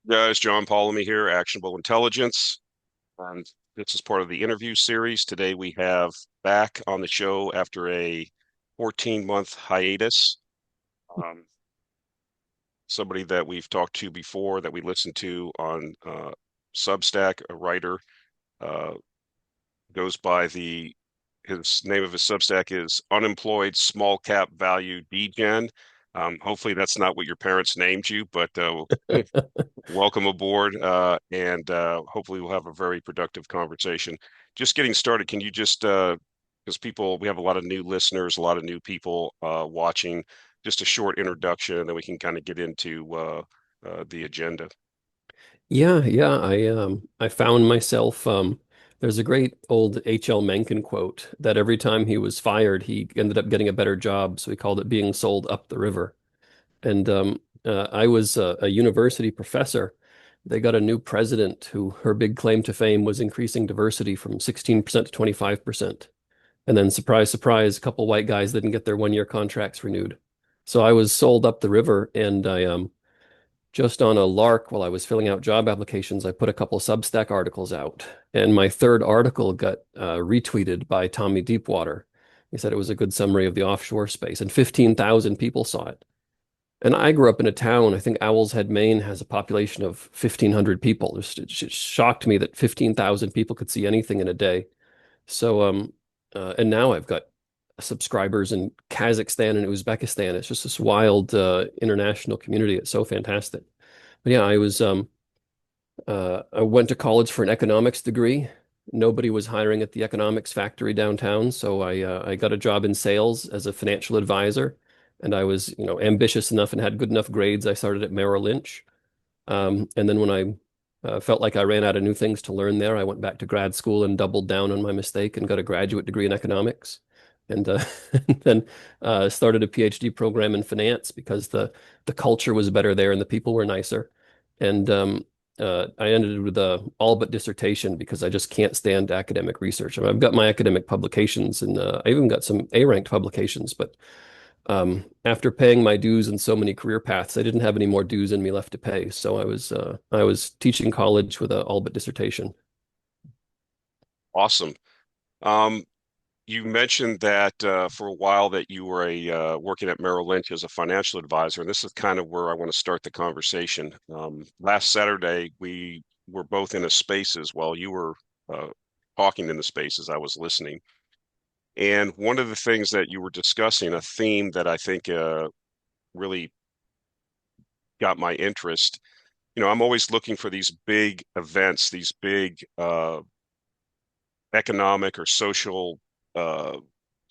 Guys, John Pauly here, Actionable Intelligence. And this is part of the interview series. Today we have back on the show after a 14-month hiatus, um, somebody that we've talked to before that we listened to on Substack, a writer, uh, goes by his name of his Substack is Unemployed Small Cap Value Degen. Hopefully that's not what your parents named you, but welcome aboard, and hopefully we'll have a very productive conversation. Just getting started, can you just, because we have a lot of new listeners, a lot of new people watching, just a short introduction, and then we can kind of get into the agenda. Yeah. I found myself there's a great old H.L. Mencken quote that every time he was fired, he ended up getting a better job, so he called it being sold up the river. And I was a university professor. They got a new president who her big claim to fame was increasing diversity from 16% to 25%. And then surprise, surprise, a couple white guys didn't get their 1 year contracts renewed. So I was sold up the river and I just on a lark while I was filling out job applications, I put a couple Substack articles out, and my third article got retweeted by Tommy Deepwater. He said it was a good summary of the offshore space, and 15,000 people saw it. And I grew up in a town, I think Owl's Head, Maine has a population of 1,500 people. It just shocked me that 15,000 people could see anything in a day. So, and now I've got subscribers in Kazakhstan and Uzbekistan. It's just this wild international community. It's so fantastic. But yeah, I went to college for an economics degree. Nobody was hiring at the economics factory downtown, so I got a job in sales as a financial advisor. And I was, ambitious enough and had good enough grades. I started at Merrill Lynch. And then when I felt like I ran out of new things to learn there, I went back to grad school and doubled down on my mistake and got a graduate degree in economics. And, and then started a PhD program in finance because the culture was better there and the people were nicer. And I ended with a all but dissertation because I just can't stand academic research. I mean, I've got my academic publications and I even got some A-ranked publications, but after paying my dues in so many career paths, I didn't have any more dues in me left to pay. So I was teaching college with a all but dissertation. Awesome. Um, you mentioned that for a while that you were a working at Merrill Lynch as a financial advisor, and this is kind of where I want to start the conversation. Last Saturday, we were both in a spaces while you were uh, talking in the spaces. I was listening, and one of the things that you were discussing, a theme that I think really got my interest. I'm always looking for these big events, these big economic or social uh,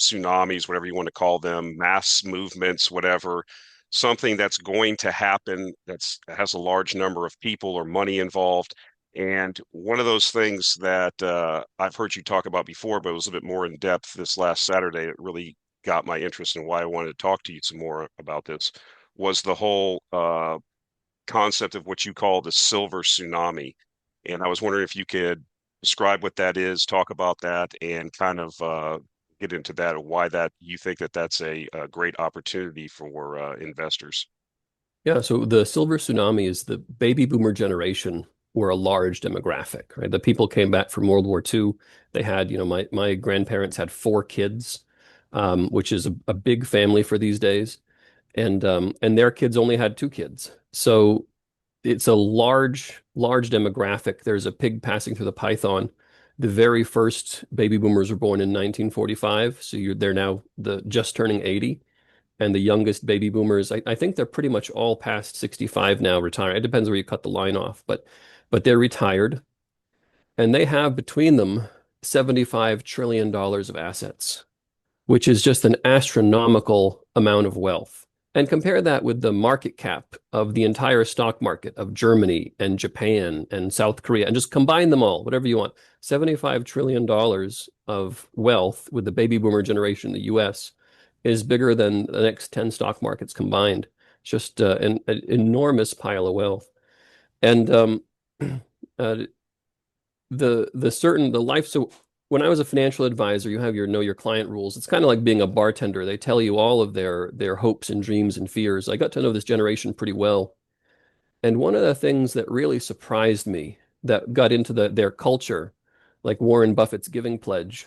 tsunamis, whatever you want to call them, mass movements, whatever, something that's going to happen that has a large number of people or money involved. And one of those things that I've heard you talk about before, but it was a bit more in depth this last Saturday, it really got my interest in why I wanted to talk to you some more about this, was the whole concept of what you call the silver tsunami. And I was wondering if you could describe what that is, talk about that, and kind of get into that, or why that you think that that's a great opportunity for investors. Yeah, so the silver tsunami is the baby boomer generation were a large demographic, right? The people came back from World War II. They had, my grandparents had four kids, which is a big family for these days. And their kids only had two kids. So it's a large demographic. There's a pig passing through the python. The very first baby boomers were born in 1945, so they're now just turning 80. And the youngest baby boomers, I think they're pretty much all past 65 now, retired. It depends where you cut the line off, but they're retired, and they have between them $75 trillion of assets, which is just an astronomical amount of wealth. And compare that with the market cap of the entire stock market of Germany and Japan and South Korea, and just combine them all, whatever you want. $75 trillion of wealth with the baby boomer generation in the US is bigger than the next 10 stock markets combined. It's just an enormous pile of wealth. And uh, the life. So when I was a financial advisor, you have your know your client rules. It's kind of like being a bartender. They tell you all of their hopes and dreams and fears. I got to know this generation pretty well. And one of the things that really surprised me that got into their culture, like Warren Buffett's giving pledge,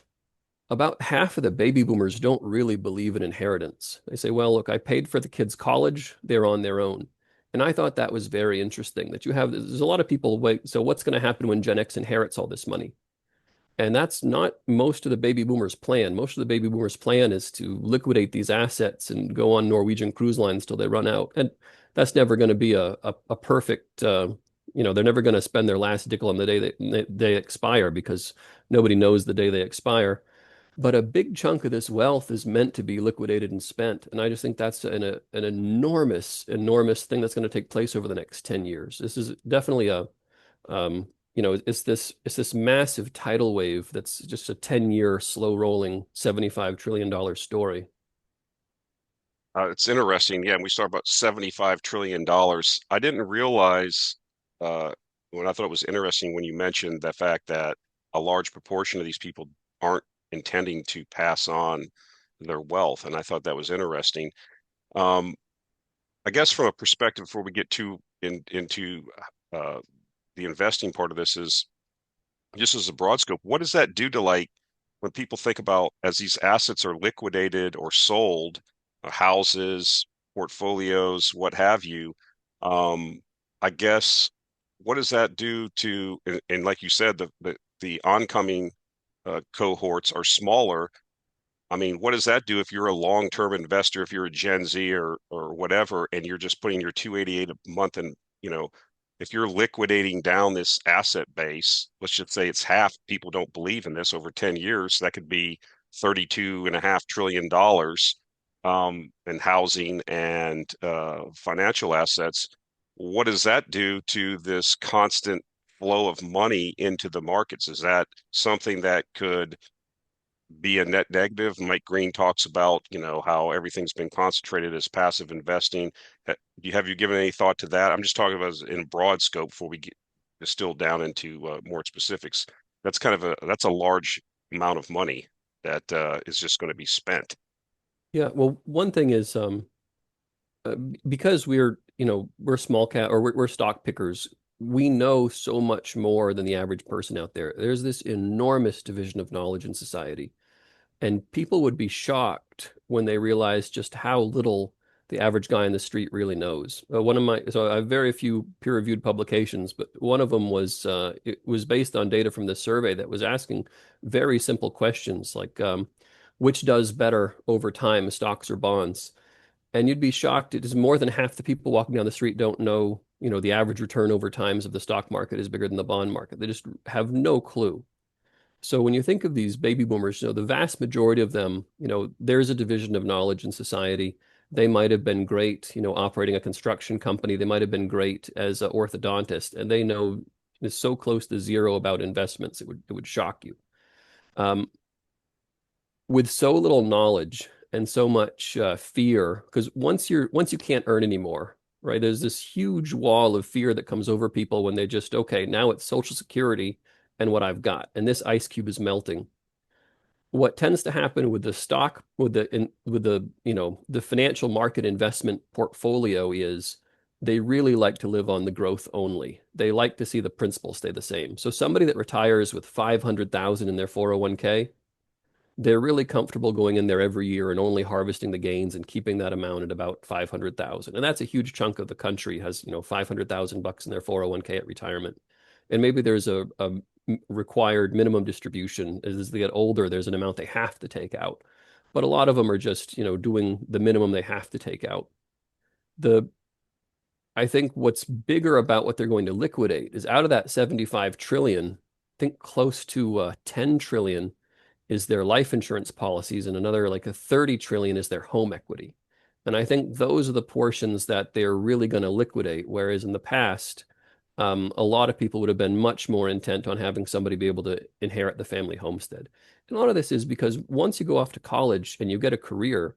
about half of the baby boomers don't really believe in inheritance. They say, well, look, I paid for the kids' college, they're on their own. And I thought that was very interesting that there's a lot of people, wait, so what's going to happen when Gen X inherits all this money? And that's not most of the baby boomers' plan. Most of the baby boomers' plan is to liquidate these assets and go on Norwegian cruise lines till they run out. And that's never going to be a perfect, they're never going to spend their last nickel on the day they expire because nobody knows the day they expire. But a big chunk of this wealth is meant to be liquidated and spent. And I just think that's an enormous, enormous thing that's going to take place over the next 10 years. This is definitely um, it's this massive tidal wave that's just a 10-year slow rolling $75 trillion story. It's interesting. Yeah, and we start about $75 trillion. I didn't realize uh, when I thought it was interesting when you mentioned the fact that a large proportion of these people aren't intending to pass on their wealth. And I thought that was interesting. Um, I guess from a perspective before we get into uh, the investing part of this is just as a broad scope, what does that do to like when people think about as these assets are liquidated or sold, houses, portfolios, what have you? Um, I guess what does that do to, and like you said, the oncoming cohorts are smaller. I mean, what does that do if you're a long-term investor, if you're a Gen Z or whatever, and you're just putting your 288 a month and, you know, if you're liquidating down this asset base, let's just say it's half, people don't believe in this over 10 years, that could be $32.5 trillion in housing and financial assets. What does that do to this constant flow of money into the markets? Is that something that could be a net negative? Mike Green talks about, how everything's been concentrated as passive investing. Have you given any thought to that? I'm just talking about in broad scope before we get distilled down into more specifics. That's a large amount of money that is just going to be spent. Yeah, well, one thing is because we're small cap or we're stock pickers, we know so much more than the average person out there. There's this enormous division of knowledge in society. And people would be shocked when they realize just how little the average guy in the street really knows. So I have very few peer-reviewed publications, but one of them it was based on data from this survey that was asking very simple questions like, which does better over time, stocks or bonds? And you'd be shocked. It is more than half the people walking down the street don't know, the average return over times of the stock market is bigger than the bond market. They just have no clue. So when you think of these baby boomers, the vast majority of them, there's a division of knowledge in society. They might have been great, operating a construction company. They might have been great as an orthodontist, and they know is so close to zero about investments, it would shock you. Um, with so little knowledge and so much fear, because once you can't earn anymore, right? There's this huge wall of fear that comes over people when they just, okay, now it's Social Security and what I've got, and this ice cube is melting. What tends to happen with the stock, with the the financial market investment portfolio is they really like to live on the growth only. They like to see the principal stay the same. So somebody that retires with 500,000 in their 401k, they're really comfortable going in there every year and only harvesting the gains and keeping that amount at about 500,000. And that's a huge chunk of the country has, 500,000 bucks in their 401k at retirement. And maybe there's a required minimum distribution. As they get older, there's an amount they have to take out. But a lot of them are just, doing the minimum they have to take out. The I think what's bigger about what they're going to liquidate is out of that 75 trillion, I think close to 10 trillion is their life insurance policies, and another like a 30 trillion is their home equity. And I think those are the portions that they're really going to liquidate. Whereas in the past, a lot of people would have been much more intent on having somebody be able to inherit the family homestead. And a lot of this is because once you go off to college and you get a career,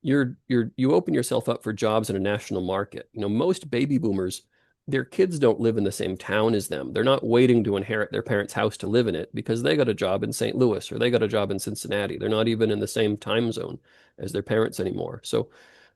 you open yourself up for jobs in a national market. Most baby boomers, their kids don't live in the same town as them. They're not waiting to inherit their parents' house to live in it because they got a job in St. Louis or they got a job in Cincinnati. They're not even in the same time zone as their parents anymore. So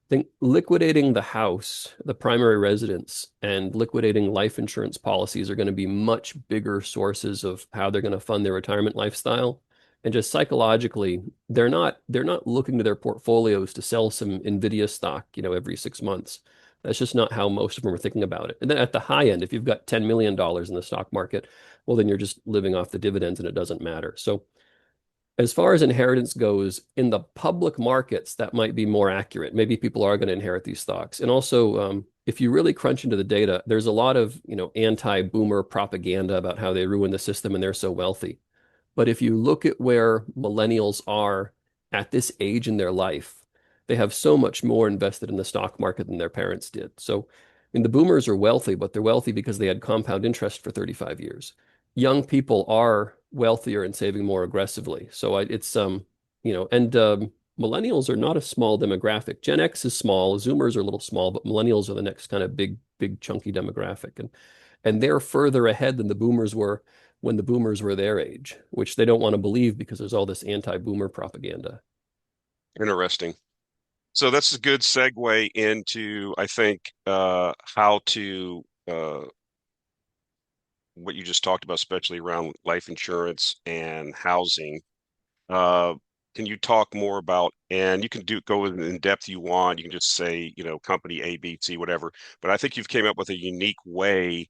think liquidating the house, the primary residence, and liquidating life insurance policies are going to be much bigger sources of how they're going to fund their retirement lifestyle. And just psychologically, they're not looking to their portfolios to sell some Nvidia stock, every 6 months. That's just not how most of them are thinking about it. And then at the high end, if you've got $10 million in the stock market, well, then you're just living off the dividends and it doesn't matter. So as far as inheritance goes, in the public markets, that might be more accurate. Maybe people are going to inherit these stocks. And also, if you really crunch into the data, there's a lot of, anti-boomer propaganda about how they ruin the system and they're so wealthy. But if you look at where millennials are at this age in their life, they have so much more invested in the stock market than their parents did. So, I mean, the boomers are wealthy, but they're wealthy because they had compound interest for 35 years. Young people are wealthier and saving more aggressively. So it's and millennials are not a small demographic. Gen X is small, Zoomers are a little small, but millennials are the next kind of big chunky demographic, and they're further ahead than the boomers were when the boomers were their age, which they don't want to believe because there's all this anti-boomer propaganda. Interesting. So that's a good segue into, I think, how to what you just talked about, especially around life insurance and housing. Uh, can you talk more about, and you can go in depth you want. You can just say, company A, B, C, whatever. But I think you've came up with a unique way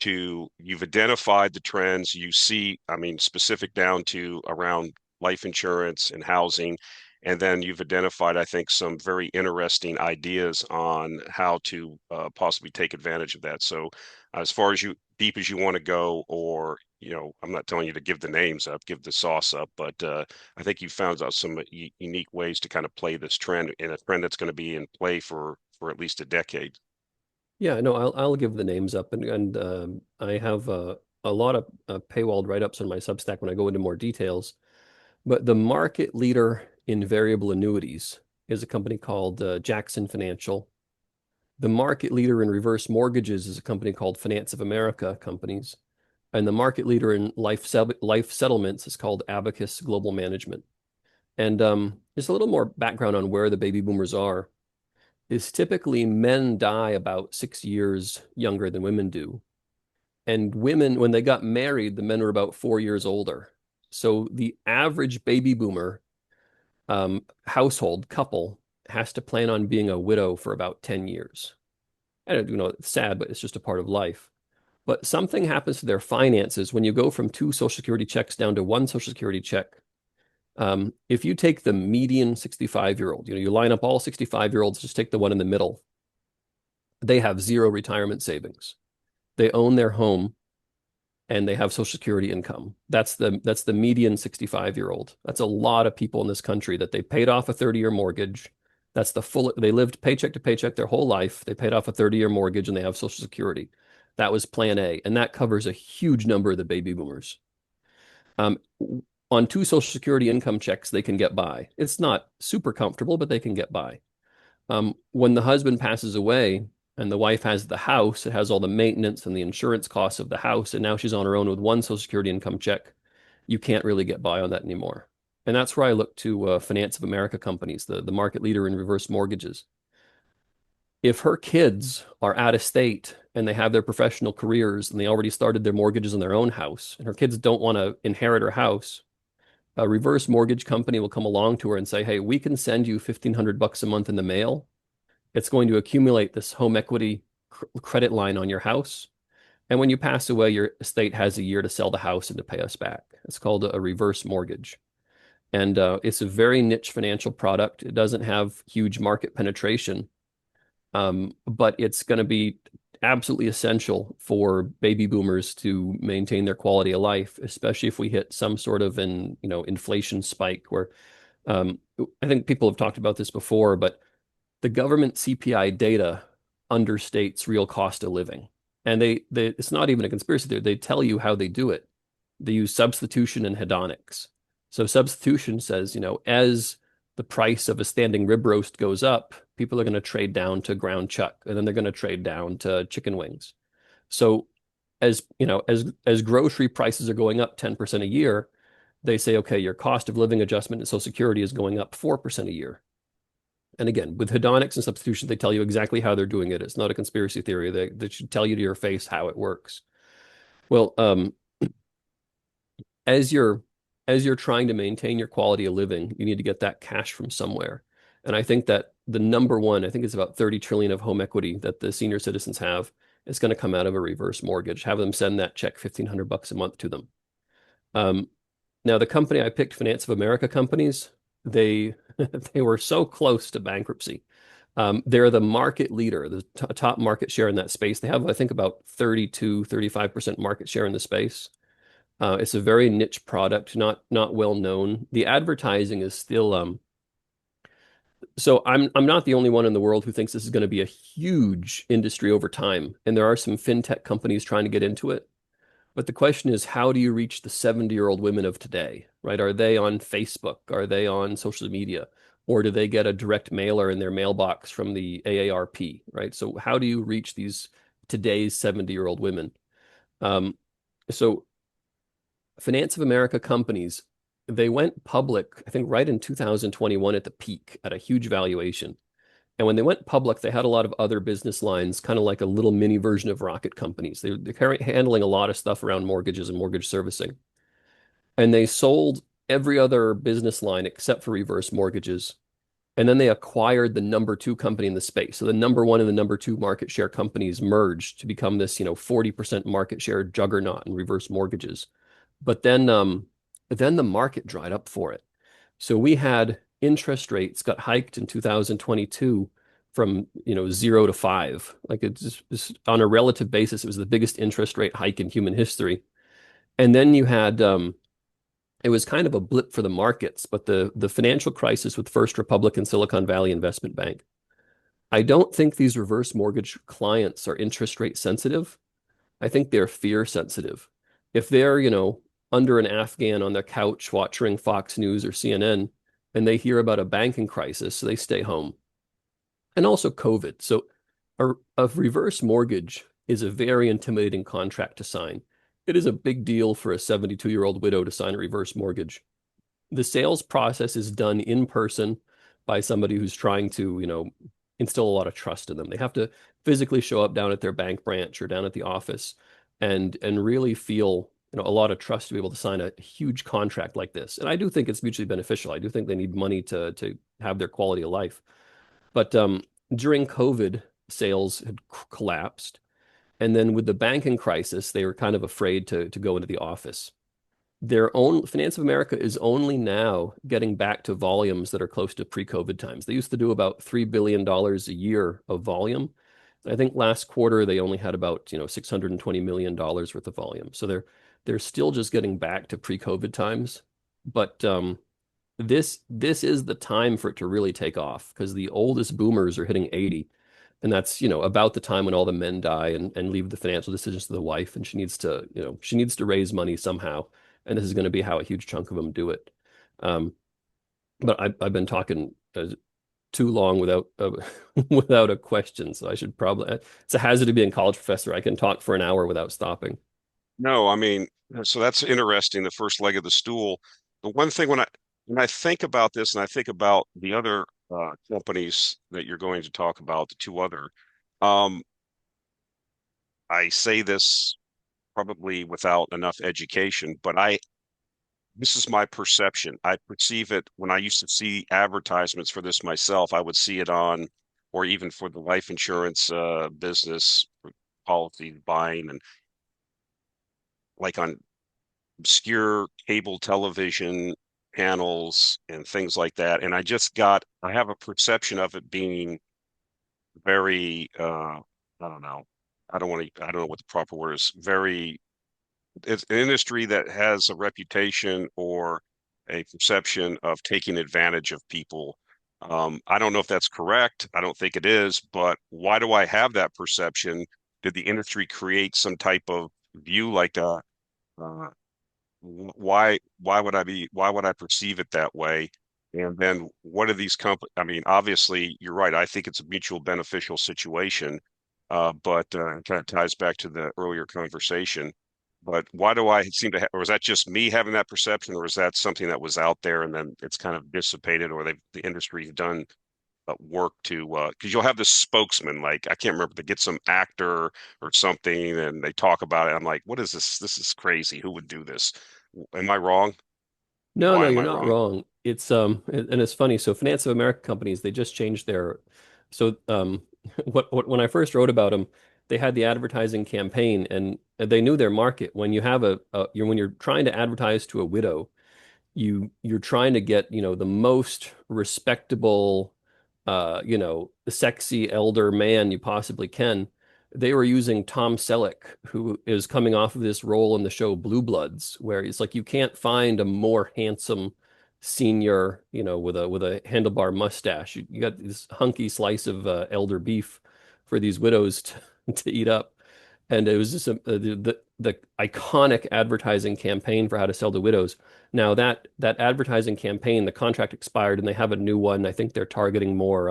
you've identified the trends you see, I mean, specific down to around life insurance and housing. And then you've identified, I think, some very interesting ideas on how to possibly take advantage of that. So, as far as deep as you want to go, or I'm not telling you to give the names up, give the sauce up, but I think you found out some unique ways to kind of play this trend in a trend that's going to be in play for at least a decade. Yeah, no, I'll give the names up, and I have a lot of paywalled write-ups on my Substack when I go into more details. But the market leader in variable annuities is a company called Jackson Financial. The market leader in reverse mortgages is a company called Finance of America Companies. And the market leader in life settlements is called Abacus Global Management. And just a little more background on where the baby boomers are is typically men die about 6 years younger than women do. And women, when they got married, the men were about 4 years older. So the average baby boomer household couple has to plan on being a widow for about 10 years. I don't know, it's sad, but it's just a part of life. But something happens to their finances when you go from two Social Security checks down to one Social Security check. If you take the median 65-year-old, you line up all 65-year-olds, just take the one in the middle, they have zero retirement savings. They own their home and they have Social Security income. That's the median 65-year-old. That's a lot of people in this country that they paid off a 30-year mortgage. That's they lived paycheck to paycheck their whole life. They paid off a 30-year mortgage and they have Social Security. That was plan A, and that covers a huge number of the baby boomers. Um, on two Social Security income checks, they can get by. It's not super comfortable, but they can get by. When the husband passes away and the wife has the house, it has all the maintenance and the insurance costs of the house, and now she's on her own with one Social Security income check. You can't really get by on that anymore. And that's where I look to Finance of America companies, the market leader in reverse mortgages. If her kids are out of state and they have their professional careers and they already started their mortgages on their own house, and her kids don't want to inherit her house, a reverse mortgage company will come along to her and say, "Hey, we can send you $1,500 a month in the mail. It's going to accumulate this home equity credit line on your house. And when you pass away, your estate has a year to sell the house and to pay us back." It's called a reverse mortgage. And it's a very niche financial product. It doesn't have huge market penetration, but it's going to be absolutely essential for baby boomers to maintain their quality of life, especially if we hit some sort of inflation spike where I think people have talked about this before, but the government CPI data understates real cost of living. And it's not even a conspiracy theory. They tell you how they do it. They use substitution and hedonics. So substitution says, as the price of a standing rib roast goes up, people are going to trade down to ground chuck, and then they're going to trade down to chicken wings. So as grocery prices are going up 10% a year, they say, okay, your cost of living adjustment in Social Security is going up 4% a year. And again, with hedonics and substitution, they tell you exactly how they're doing it. It's not a conspiracy theory. They should tell you to your face how it works. Well, as you're as you're trying to maintain your quality of living, you need to get that cash from somewhere. And I think that the number one, I think it's about 30 trillion of home equity that the senior citizens have is going to come out of a reverse mortgage. Have them send that check $1,500 a month to them. Um, Now, the company I picked, Finance of America companies, they they were so close to bankruptcy. They're the market leader, the top market share in that space. They have, I think, about 35% market share in the space. It's a very niche product, not well known. The advertising is still so I'm not the only one in the world who thinks this is going to be a huge industry over time, and there are some fintech companies trying to get into it. But the question is, how do you reach the 70-year-old women of today, right? Are they on Facebook? Are they on social media? Or do they get a direct mailer in their mailbox from the AARP, right? So how do you reach these today's 70-year-old women? Um, so Finance of America companies, they went public, I think, right in 2021 at the peak at a huge valuation. And when they went public, they had a lot of other business lines, kind of like a little mini version of rocket companies. They're handling a lot of stuff around mortgages and mortgage servicing. And they sold every other business line except for reverse mortgages. And then they acquired the number two company in the space. So the number one and the number two market share companies merged to become this, 40% market share juggernaut in reverse mortgages. But then the market dried up for it. So we had interest rates got hiked in 2022 from, 0 to 5. Like it's on a relative basis, it was the biggest interest rate hike in human history. And then you had it was kind of a blip for the markets, but the financial crisis with First Republic and Silicon Valley Investment Bank. I don't think these reverse mortgage clients are interest rate sensitive. I think they're fear sensitive. If they're, under an Afghan on their couch watching Fox News or CNN and they hear about a banking crisis, so they stay home. And also COVID. So a reverse mortgage is a very intimidating contract to sign. It is a big deal for a 72-year-old widow to sign a reverse mortgage. The sales process is done in person by somebody who's trying to, instill a lot of trust in them. They have to physically show up down at their bank branch or down at the office and really feel, a lot of trust to be able to sign a huge contract like this. And I do think it's mutually beneficial. I do think they need money to have their quality of life. But during COVID, sales had collapsed. And then with the banking crisis, they were kind of afraid to go into the office. Their own Finance of America is only now getting back to volumes that are close to pre-COVID times. They used to do about $3 billion a year of volume. I think last quarter they only had about, $620 million worth of volume. So they're still just getting back to pre-COVID times. But this is the time for it to really take off because the oldest boomers are hitting 80. And that's, about the time when all the men die and leave the financial decisions to the wife. And she needs to raise money somehow. And this is going to be how a huge chunk of them do it. Um, but I've been talking too long without without a question. So I should probably, it's a hazard to being a college professor. I can talk for an hour without stopping. No, I mean, so that's interesting, the first leg of the stool. The one thing when I think about this and I think about the other companies that you're going to talk about, the two other, um, I say this probably without enough education, but this is my perception. I perceive it when I used to see advertisements for this myself. I would see it on, or even for the life insurance business policy buying, and like on obscure cable television panels and things like that. And I have a perception of it being very, I don't know. I don't know what the proper word is. It's an industry that has a reputation or a perception of taking advantage of people. I don't know if that's correct. I don't think it is, but why do I have that perception? Did the industry create some type of view like that? Uh, why would I perceive it that way? And then what are these companies? I mean, obviously, you're right. I think it's a mutual beneficial situation, but it kind of ties back to the earlier conversation. But why do I seem to have, or is that just me having that perception, or is that something that was out there and then it's kind of dissipated, or the industry's done work to because you'll have this spokesman, like I can't remember, to get some actor or something, and they talk about it. I'm like, what is this? This is crazy. Who would do this? Am I wrong? No, Why no, am you're I not wrong? wrong. And it's funny. So Finance of America companies, they just changed their, so what when I first wrote about them, they had the advertising campaign and they knew their market. When you have when you're trying to advertise to a widow, you're trying to get, the most respectable, sexy elder man you possibly can. They were using Tom Selleck, who is coming off of this role in the show Blue Bloods, where it's like you can't find a more handsome senior, with a handlebar mustache. You got this hunky slice of elder beef for these widows to eat up. And it was just the iconic advertising campaign for how to sell to widows. Now that advertising campaign, the contract expired and they have a new one. I think they're targeting more.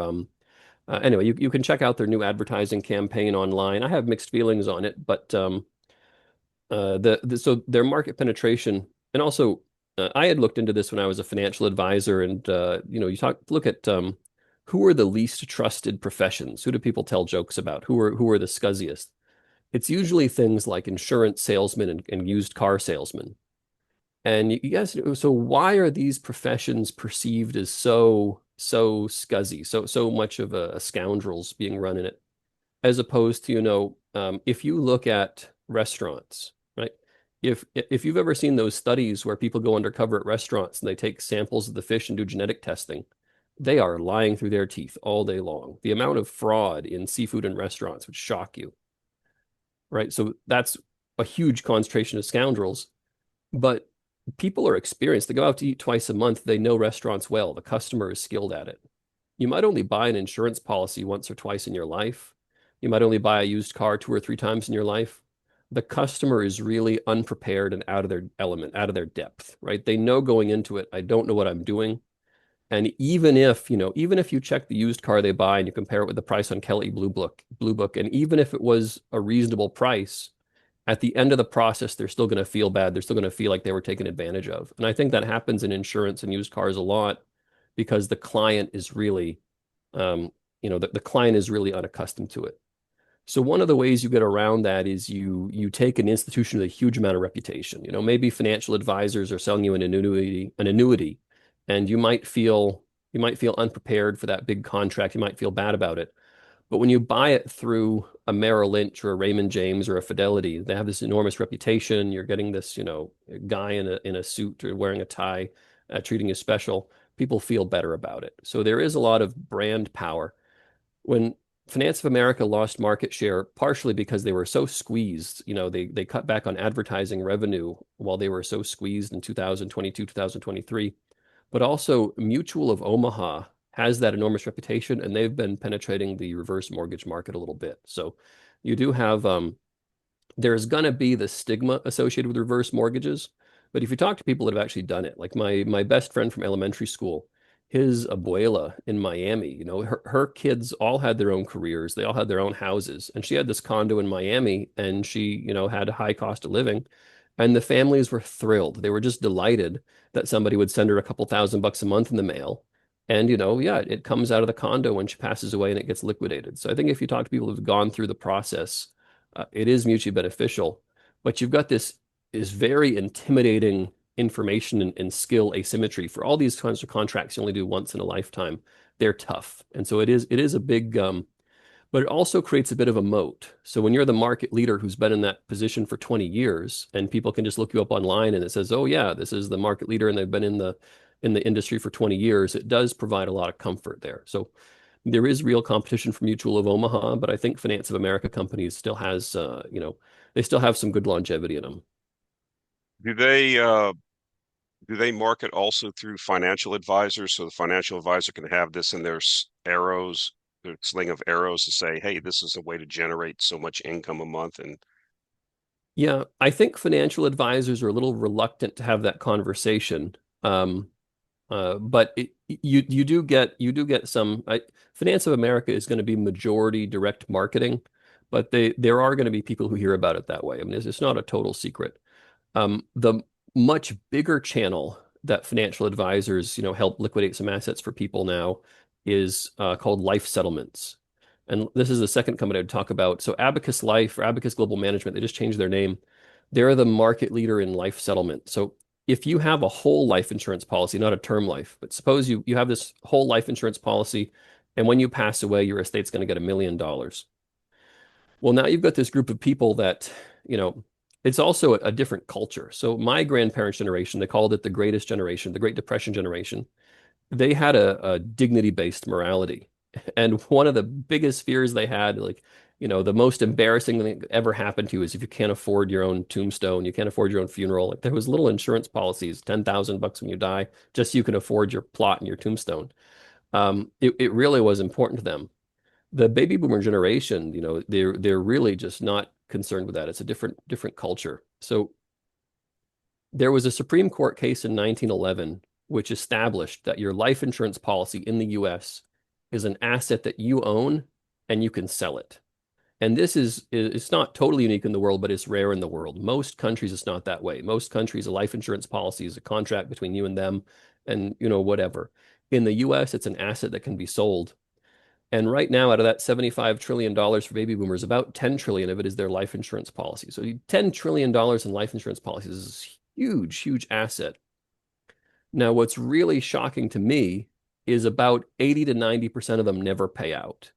Anyway, you can check out their new advertising campaign online. I have mixed feelings on it, but so their market penetration and also I had looked into this when I was a financial advisor, and look at who are the least trusted professions? Who do people tell jokes about? Who are the scuzziest? It's usually things like insurance salesmen and used car salesmen. And you guys, so why are these professions perceived as so scuzzy, so much of a scoundrels being run in it, as opposed to, if you look at restaurants, right? If you've ever seen those studies where people go undercover at restaurants and they take samples of the fish and do genetic testing, they are lying through their teeth all day long. The amount of fraud in seafood and restaurants would shock you, right? So that's a huge concentration of scoundrels. But people are experienced. They go out to eat twice a month. They know restaurants well. The customer is skilled at it. You might only buy an insurance policy once or twice in your life. You might only buy a used car two or three times in your life. The customer is really unprepared and out of their element, out of their depth, right? They know going into it, I don't know what I'm doing. And even if you check the used car they buy and you compare it with the price on Kelley Blue Book, and even if it was a reasonable price, at the end of the process, they're still going to feel bad. They're still going to feel like they were taken advantage of. And I think that happens in insurance and used cars a lot because the client is really, the client is really unaccustomed to it. So one of the ways you get around that is you take an institution with a huge amount of reputation. Maybe financial advisors are selling you an annuity, and you might feel unprepared for that big contract. You might feel bad about it. But when you buy it through a Merrill Lynch or a Raymond James or a Fidelity, they have this enormous reputation. You're getting this, guy in a suit or wearing a tie, treating you special. People feel better about it. So there is a lot of brand power. When Finance of America lost market share, partially because they were so squeezed, they cut back on advertising revenue while they were so squeezed in 2022, 2023. But also Mutual of Omaha has that enormous reputation, and they've been penetrating the reverse mortgage market a little bit. So you do have there's going to be the stigma associated with reverse mortgages, but if you talk to people that have actually done it, like my best friend from elementary school, his abuela in Miami, her kids all had their own careers, they all had their own houses, and she had this condo in Miami, and she, had a high cost of living, and the families were thrilled. They were just delighted that somebody would send her a couple $1,000 a month in the mail. And, yeah, it comes out of the condo when she passes away and it gets liquidated. So I think if you talk to people who've gone through the process, it is mutually beneficial. But you've got this is very intimidating information and skill asymmetry for all these kinds of contracts you only do once in a lifetime. They're tough. And so it is a big but it also creates a bit of a moat. So when you're the market leader who's been in that position for 20 years and people can just look you up online and it says, "Oh yeah, this is the market leader and they've been in the industry for 20 years," it does provide a lot of comfort there. So there is real competition for Mutual of Omaha, but I think Finance of America companies still has they still have some good longevity in them. Do they market also through financial advisors so the financial advisor can have this in their arrows, their sling of arrows to say, hey, this is a way to generate so much income a month? And Yeah, I think financial advisors are a little reluctant to have that conversation. Um, but you do get some. Finance of America is going to be majority direct marketing, but there are going to be people who hear about it that way. I mean, it's not a total secret. The much bigger channel that financial advisors, help liquidate some assets for people now is called life settlements. And this is the second company I'd talk about. So Abacus Life or Abacus Global Management, they just changed their name. They're the market leader in life settlement. So if you have a whole life insurance policy, not a term life, but suppose you have this whole life insurance policy, and when you pass away, your estate's going to get $1 million. Well, now you've got this group of people that, you know, it's also a different culture. So my grandparents' generation, they called it the greatest generation, the Great Depression generation. They had a dignity-based morality. And one of the biggest fears they had, like, the most embarrassing thing that ever happened to you is if you can't afford your own tombstone, you can't afford your own funeral. Like there was little insurance policies, 10,000 bucks when you die, just so you can afford your plot and your tombstone. It really was important to them. The baby boomer generation, they're really just not concerned with that. It's a different culture. So there was a Supreme Court case in 1911 which established that your life insurance policy in the US is an asset that you own and you can sell it. And this is it's not totally unique in the world, but it's rare in the world. Most countries, it's not that way. Most countries, a life insurance policy is a contract between you and them and, whatever. In the US, it's an asset that can be sold. And right now, out of that $75 trillion for baby boomers, about 10 trillion of it is their life insurance policy. So $10 trillion in life insurance policies is a huge, huge asset. Now, what's really shocking to me is about 80 to 90% of them never pay out,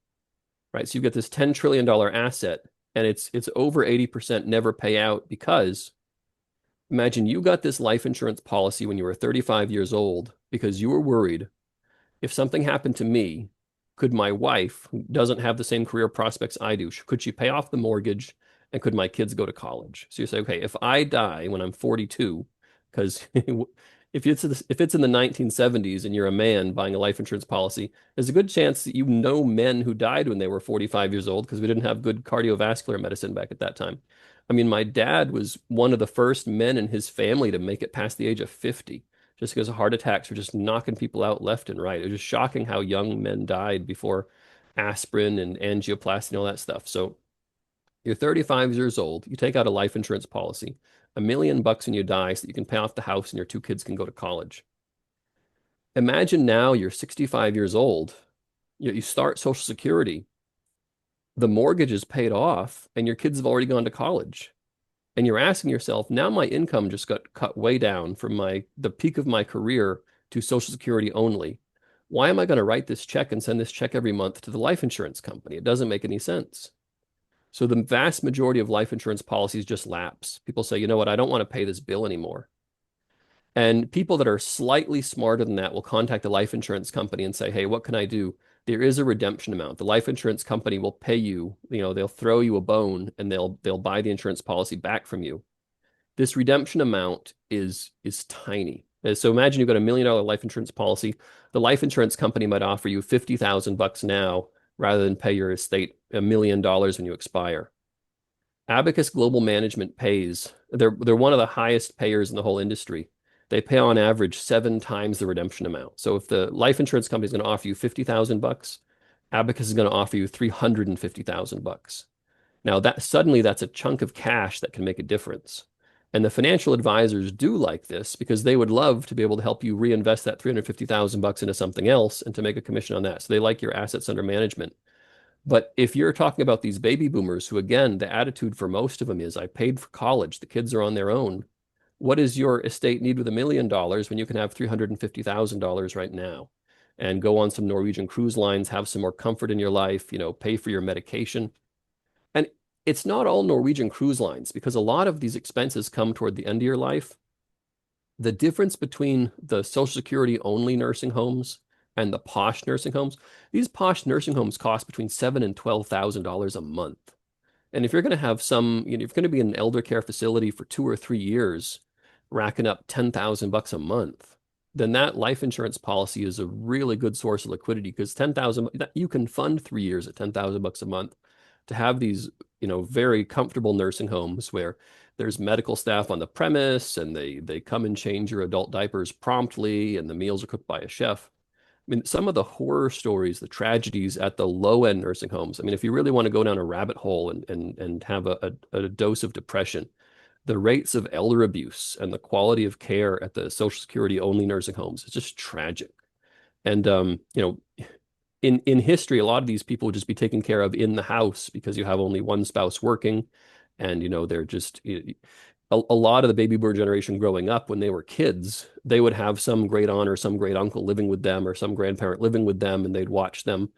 right? So you've got this $10 trillion asset and it's over 80% never pay out because imagine you got this life insurance policy when you were 35 years old because you were worried if something happened to me, could my wife, who doesn't have the same career prospects I do, could she pay off the mortgage and could my kids go to college? So you say, okay, if I die when I'm 42, because if it's in the 1970s and you're a man buying a life insurance policy, there's a good chance that men who died when they were 45 years old because we didn't have good cardiovascular medicine back at that time. I mean, my dad was one of the first men in his family to make it past the age of 50 just because heart attacks were just knocking people out left and right. It was just shocking how young men died before aspirin and angioplasty and all that stuff. So you're 35 years old, you take out a life insurance policy, $1 million when you die so that you can pay off the house and your two kids can go to college. Imagine now you're 65 years old, you start Social Security, the mortgage is paid off, and your kids have already gone to college. And you're asking yourself, now my income just got cut way down from the peak of my career to Social Security only. Why am I going to write this check and send this check every month to the life insurance company? It doesn't make any sense. So the vast majority of life insurance policies just lapse. People say, you know what, I don't want to pay this bill anymore. And people that are slightly smarter than that will contact the life insurance company and say, hey, what can I do? There is a redemption amount. The life insurance company will pay you, they'll throw you a bone and they'll buy the insurance policy back from you. This redemption amount is tiny. So imagine you've got $1 million life insurance policy. The life insurance company might offer you 50,000 bucks now rather than pay your estate $1 million when you expire. Abacus Global Management pays. They're one of the highest payers in the whole industry. They pay on average 7 times the redemption amount. So if the life insurance company is going to offer you 50,000 bucks, Abacus is going to offer you 350,000 bucks. Now that's a chunk of cash that can make a difference. And the financial advisors do like this because they would love to be able to help you reinvest that 350,000 bucks into something else and to make a commission on that. So they like your assets under management. But if you're talking about these baby boomers who, again, the attitude for most of them is, I paid for college, the kids are on their own. What does your estate need with $1 million when you can have $350,000 right now and go on some Norwegian cruise lines, have some more comfort in your life, pay for your medication? And it's not all Norwegian cruise lines because a lot of these expenses come toward the end of your life. The difference between the Social Security only nursing homes and the posh nursing homes, these posh nursing homes cost between $7,000 and $12,000 a month. And if you're going to have if you're going to be in an elder care facility for 2 or 3 years, racking up 10,000 bucks a month, then that life insurance policy is a really good source of liquidity because 10,000, you can fund 3 years at 10,000 bucks a month to have these, very comfortable nursing homes where there's medical staff on the premise and they come and change your adult diapers promptly and the meals are cooked by a chef. I mean, some of the horror stories, the tragedies at the low end nursing homes. I mean, if you really want to go down a rabbit hole and have a dose of depression, the rates of elder abuse and the quality of care at the Social Security only nursing homes is just tragic. And in history, a lot of these people would just be taken care of in the house because you have only one spouse working, and they're just a lot of the baby boomer generation growing up when they were kids, they would have some great aunt or some great uncle living with them or some grandparent living with them, and they'd watch them,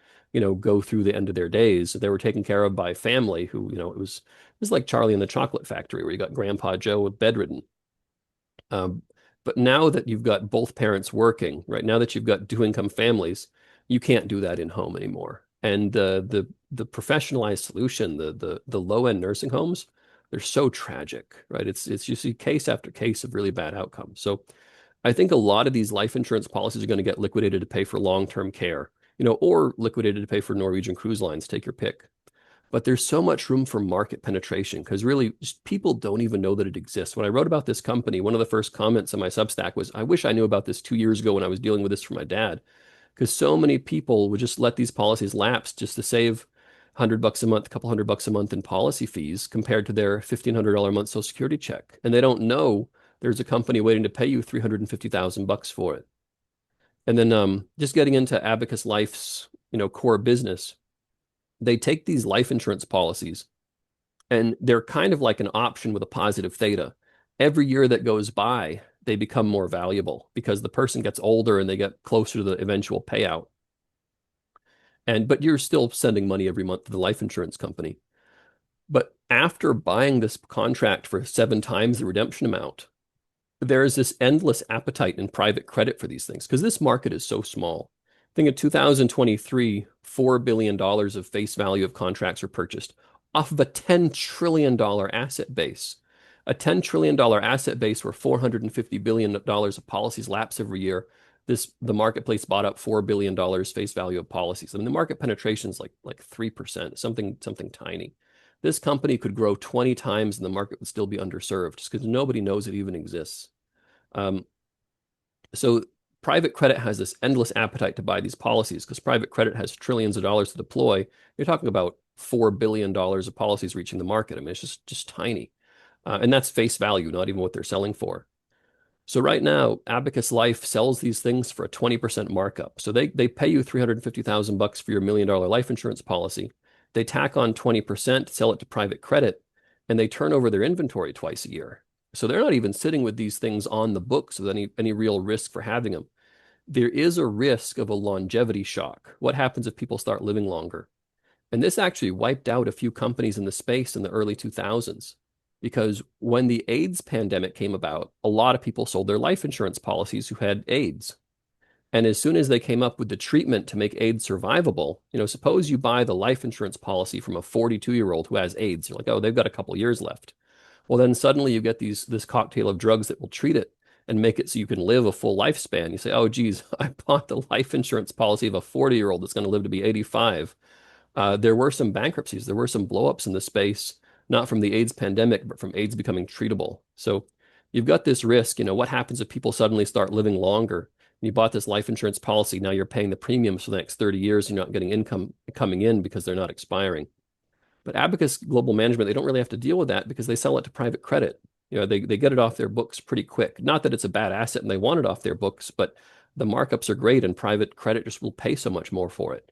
go through the end of their days. They were taken care of by family who, it was like Charlie and the Chocolate Factory, where you got Grandpa Joe bedridden. Um, but now that you've got both parents working, right now that you've got two income families, you can't do that in home anymore. And the professionalized solution, the low end nursing homes, they're so tragic, right? It's you see case after case of really bad outcomes. So I think a lot of these life insurance policies are going to get liquidated to pay for long term care, or liquidated to pay for Norwegian cruise lines. Take your pick. But there's so much room for market penetration because really just people don't even know that it exists. When I wrote about this company, one of the first comments on my Substack was, I wish I knew about this 2 years ago when I was dealing with this for my dad, because so many people would just let these policies lapse just to save $100 a month, a couple $100 a month in policy fees compared to their $1,500 a month Social Security check. And they don't know there's a company waiting to pay you $350,000 for it. And then just getting into Abacus Life's, core business, they take these life insurance policies and they're kind of like an option with a positive theta. Every year that goes by, they become more valuable because the person gets older and they get closer to the eventual payout. But you're still sending money every month to the life insurance company. But after buying this contract for 7 times the redemption amount, there is this endless appetite in private credit for these things because this market is so small. I think in 2023, $4 billion of face value of contracts were purchased off of a $10 trillion asset base. A $10 trillion asset base where $450 billion of policies lapse every year. The marketplace bought up $4 billion face value of policies. I mean, the market penetration is like 3%, something tiny. This company could grow 20 times and the market would still be underserved just because nobody knows it even exists. Um, so private credit has this endless appetite to buy these policies because private credit has trillions of dollars to deploy. You're talking about $4 billion of policies reaching the market. I mean, it's just tiny. And that's face value, not even what they're selling for. So right now, Abacus Life sells these things for a 20% markup. So they pay you $350,000 for your $1 million life insurance policy. They tack on 20%, sell it to private credit, and they turn over their inventory twice a year. So they're not even sitting with these things on the books with any real risk for having them. There is a risk of a longevity shock. What happens if people start living longer? And this actually wiped out a few companies in the space in the early 2000s because when the AIDS pandemic came about, a lot of people sold their life insurance policies who had AIDS. And as soon as they came up with the treatment to make AIDS survivable, suppose you buy the life insurance policy from a 42-year-old who has AIDS. You're like, oh, they've got a couple years left. Well, then suddenly you get this cocktail of drugs that will treat it and make it so you can live a full lifespan. You say, oh, geez, I bought the life insurance policy of a 40-year-old that's going to live to be 85. There were some bankruptcies. There were some blowups in the space, not from the AIDS pandemic, but from AIDS becoming treatable. So you've got this risk. What happens if people suddenly start living longer? You bought this life insurance policy. Now you're paying the premiums for the next 30 years. You're not getting income coming in because they're not expiring. But Abacus Global Management, they don't really have to deal with that because they sell it to private credit. They get it off their books pretty quick. Not that it's a bad asset and they want it off their books, but the markups are great and private credit just will pay so much more for it.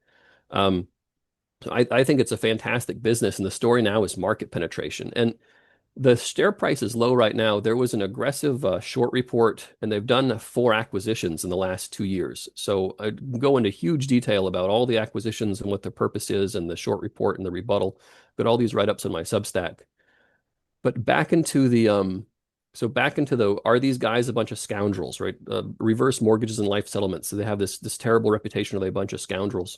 So I think it's a fantastic business, and the story now is market penetration. And the share price is low right now. There was an aggressive short report, and they've done 4 acquisitions in the last 2 years. So I go into huge detail about all the acquisitions and what their purpose is, and the short report and the rebuttal. Got all these write-ups on my Substack. But back into the are these guys a bunch of scoundrels, right? Reverse mortgages and life settlements. So they have this terrible reputation of they a bunch of scoundrels.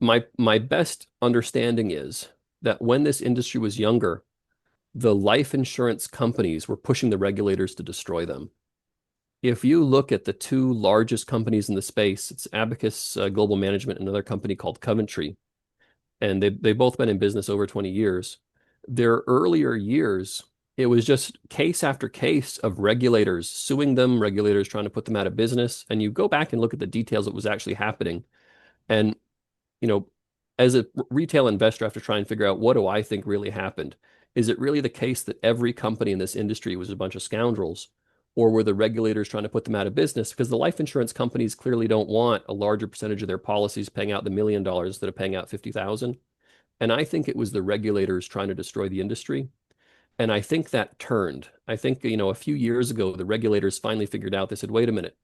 My best understanding is that when this industry was younger, the life insurance companies were pushing the regulators to destroy them. If you look at the two largest companies in the space, it's Abacus Global Management and another company called Coventry, and they've both been in business over 20 years. Their earlier years, it was just case after case of regulators suing them, regulators trying to put them out of business. And you go back and look at the details of what was actually happening. And, as a retail investor, I have to try and figure out what do I think really happened? Is it really the case that every company in this industry was a bunch of scoundrels? or were the regulators trying to put them out of business? Because the life insurance companies clearly don't want a larger percentage of their policies paying out the $1 million instead of paying out 50,000. And I think it was the regulators trying to destroy the industry. And I think that turned. I think, a few years ago, the regulators finally figured out, they said, wait a minute,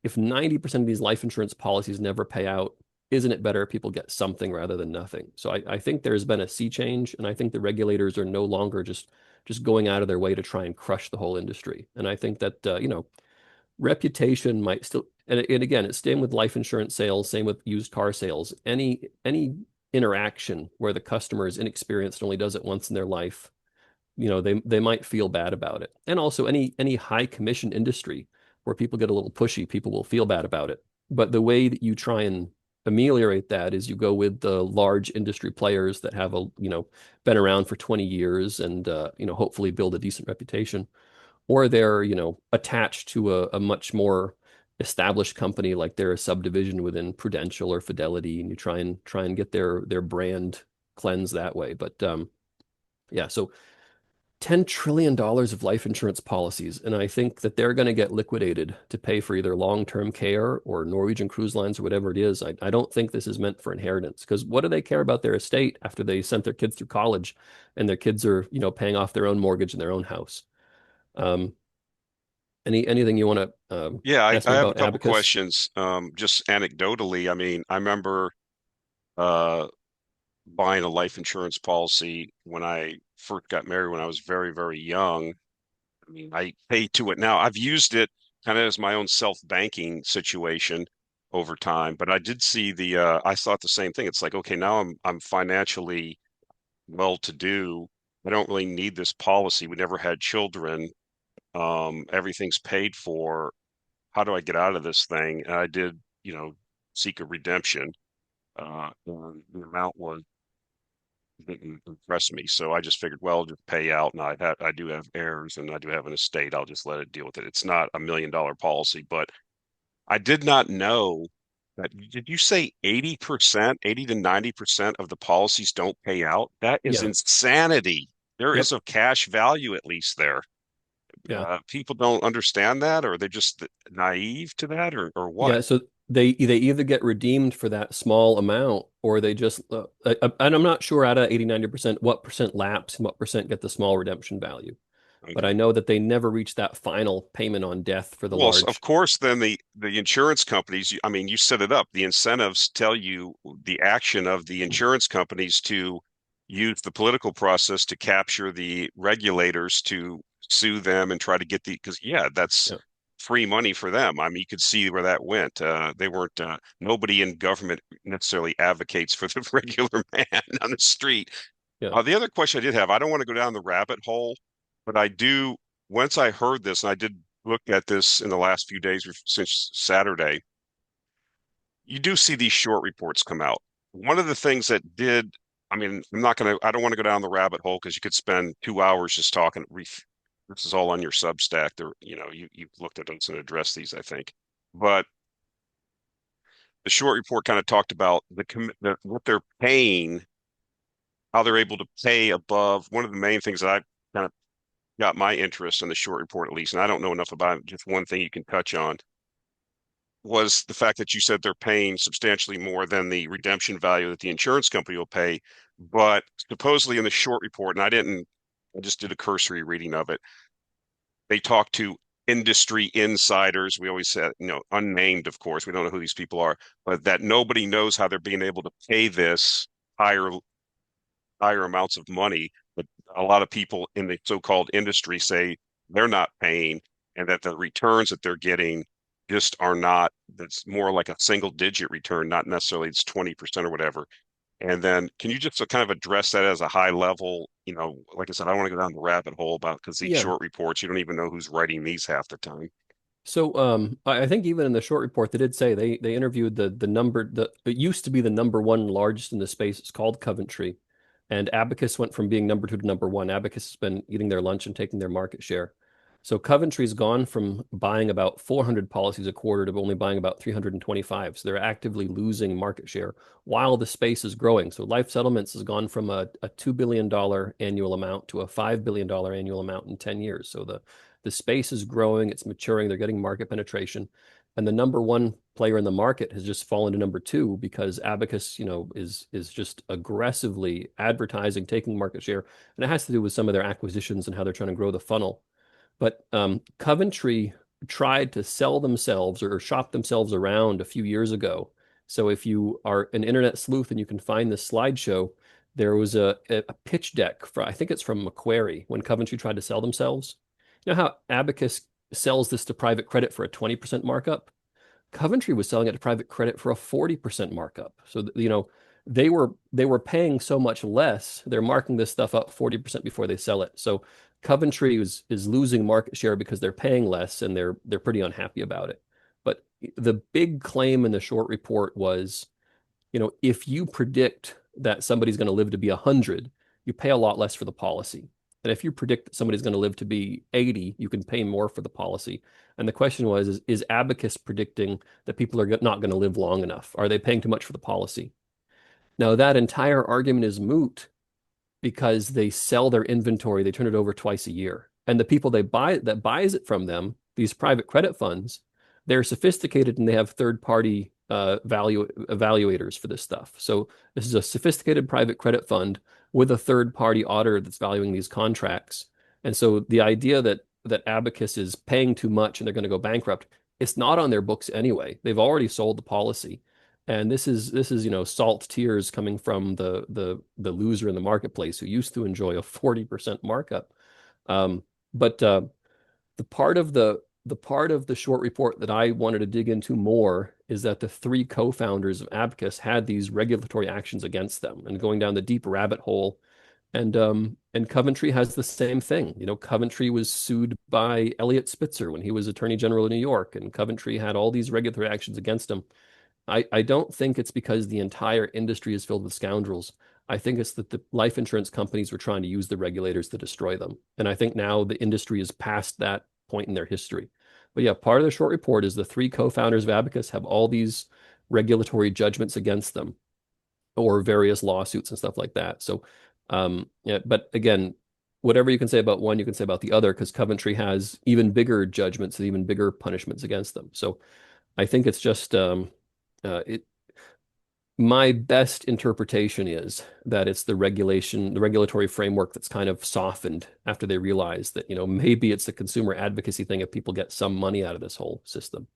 if 90% of these life insurance policies never pay out, isn't it better if people get something rather than nothing? So I think there's been a sea change, and I think the regulators are no longer just going out of their way to try and crush the whole industry. And I think that reputation might still, and again, it's same with life insurance sales, same with used car sales. Any interaction where the customer is inexperienced and only does it once in their life, they might feel bad about it. And also any high commission industry where people get a little pushy, people will feel bad about it. But the way that you try and ameliorate that is you go with the large industry players that have been around for 20 years and hopefully build a decent reputation, or they're attached to a much more established company, like they're a subdivision within Prudential or Fidelity, and you try and get their brand cleansed that way. But yeah, so $10 trillion of life insurance policies, and I think that they're going to get liquidated to pay for either long-term care or Norwegian Cruise Lines or whatever it is. I don't think this is meant for inheritance, because what do they care about their estate after they sent their kids through college and their kids are paying off their own mortgage in their own house? um, anything you want to Yeah, ask I me have a about couple Abacus? questions. Just anecdotally, I mean, I remember uh, buying a life insurance policy when I first got married when I was very, very young. I mean, I pay to it now. I've used it kind of as my own self-banking situation over time, but I did see I thought the same thing. It's like, okay, now I'm financially well-to-do. I don't really need this policy. We never had children. Everything's paid for. How do I get out of this thing? And I did, seek a redemption. And the amount didn't impress me. So I just figured, well, just pay out. And I do have heirs and I do have an estate. I'll just let it deal with it. It's not $1 million policy, but I did not know that. Did you say 80%, 80 to 90% of the policies don't pay out? That is Yeah. insanity. There is Yep. a cash value at least there. Yeah. People don't understand that, or they're just naive to that, or what? Yeah. So they either get redeemed for that small amount, or they just and I'm not sure out of 80-90% what percent lapse and what percent get the small redemption value. But I Okay. know that they never reach that final payment on death for the Well, of large. course, then the insurance companies, I mean, you set it up. The incentives tell you the action of the insurance companies to use the political process to capture the regulators to sue them and try to get because yeah, that's Yeah. free money for them. I mean, you could see where that went. They weren't, nobody in government necessarily advocates for the regular man on the street. Yeah. The other question I did have, I don't want to go down the rabbit hole, but I do, once I heard this, and I did look at this in the last few days since Saturday, you do see these short reports come out. One of the things that did, I mean, I don't want to go down the rabbit hole because you could spend 2 hours just talking. This is all on your Substack. There, you've looked at this and addressed these, I think. But the short report kind of talked about what they're paying, how they're able to pay above. One of the main things that I kind of got my interest in the short report, at least, and I don't know enough about it, just one thing you can touch on was the fact that you said they're paying substantially more than the redemption value that the insurance company will pay. But supposedly in the short report, and I just did a cursory reading of it, they talked to industry insiders. We always said, unnamed, of course, we don't know who these people are, but that nobody knows how they're being able to pay this higher higher amounts of money, but a lot of people in the so-called industry say they're not paying and that the returns that they're getting just are not, that's more like a single digit return, not necessarily it's 20% or whatever. And then can you just kind of address that as a high level? Like I said, I don't want to go down the rabbit hole about because these Yeah. short reports, you don't even know who's writing these half the time. So I think even in the short report they did say they interviewed the number the it used to be the number one largest in the space. It's called Coventry, and Abacus went from being number two to number one. Abacus has been eating their lunch and taking their market share. So Coventry's gone from buying about 400 policies a quarter to only buying about 325. So they're actively losing market share while the space is growing. So life settlements has gone from a $2 billion annual amount to a $5 billion annual amount in 10 years. So the The space is growing, it's maturing, they're getting market penetration. And the number one player in the market has just fallen to number two because Abacus, is just aggressively advertising, taking market share. And it has to do with some of their acquisitions and how they're trying to grow the funnel. But Coventry tried to sell themselves or shop themselves around a few years ago. So if you are an internet sleuth and you can find this slideshow, there was a pitch deck for, I think it's from Macquarie, when Coventry tried to sell themselves. You know how Abacus sells this to private credit for a 20% markup? Coventry was selling it to private credit for a 40% markup. So, they were paying so much less, they're marking this stuff up 40% before they sell it. So Coventry is losing market share because they're paying less and they're pretty unhappy about it. But the big claim in the short report was, if you predict that somebody's going to live to be 100, you pay a lot less for the policy. And if you predict that somebody's going to live to be 80, you can pay more for the policy. And the question was, is Abacus predicting that people are not going to live long enough? Are they paying too much for the policy? Now, that entire argument is moot because they sell their inventory, they turn it over twice a year. And the people that buys it from them, these private credit funds, they're sophisticated and they have third-party value evaluators for this stuff. So this is a sophisticated private credit fund with a third-party auditor that's valuing these contracts. And so the idea that Abacus is paying too much and they're going to go bankrupt, it's not on their books anyway. They've already sold the policy. And this is salt tears coming from the loser in the marketplace who used to enjoy a 40% markup. But the part of the short report that I wanted to dig into more is that the three co-founders of Abacus had these regulatory actions against them and going down the deep rabbit hole. And Coventry has the same thing. Coventry was sued by Eliot Spitzer when he was Attorney General of New York, and Coventry had all these regulatory actions against him. I don't think it's because the entire industry is filled with scoundrels. I think it's that the life insurance companies were trying to use the regulators to destroy them. And I think now the industry is past that point in their history. But yeah, part of the short report is the three co-founders of Abacus have all these regulatory judgments against them or various lawsuits and stuff like that. So, yeah, but again, whatever you can say about one, you can say about the other, because Coventry has even bigger judgments and even bigger punishments against them. So I think it's just it my best interpretation is that it's the regulatory framework that's kind of softened after they realize that, maybe it's a consumer advocacy thing if people get some money out of this whole system.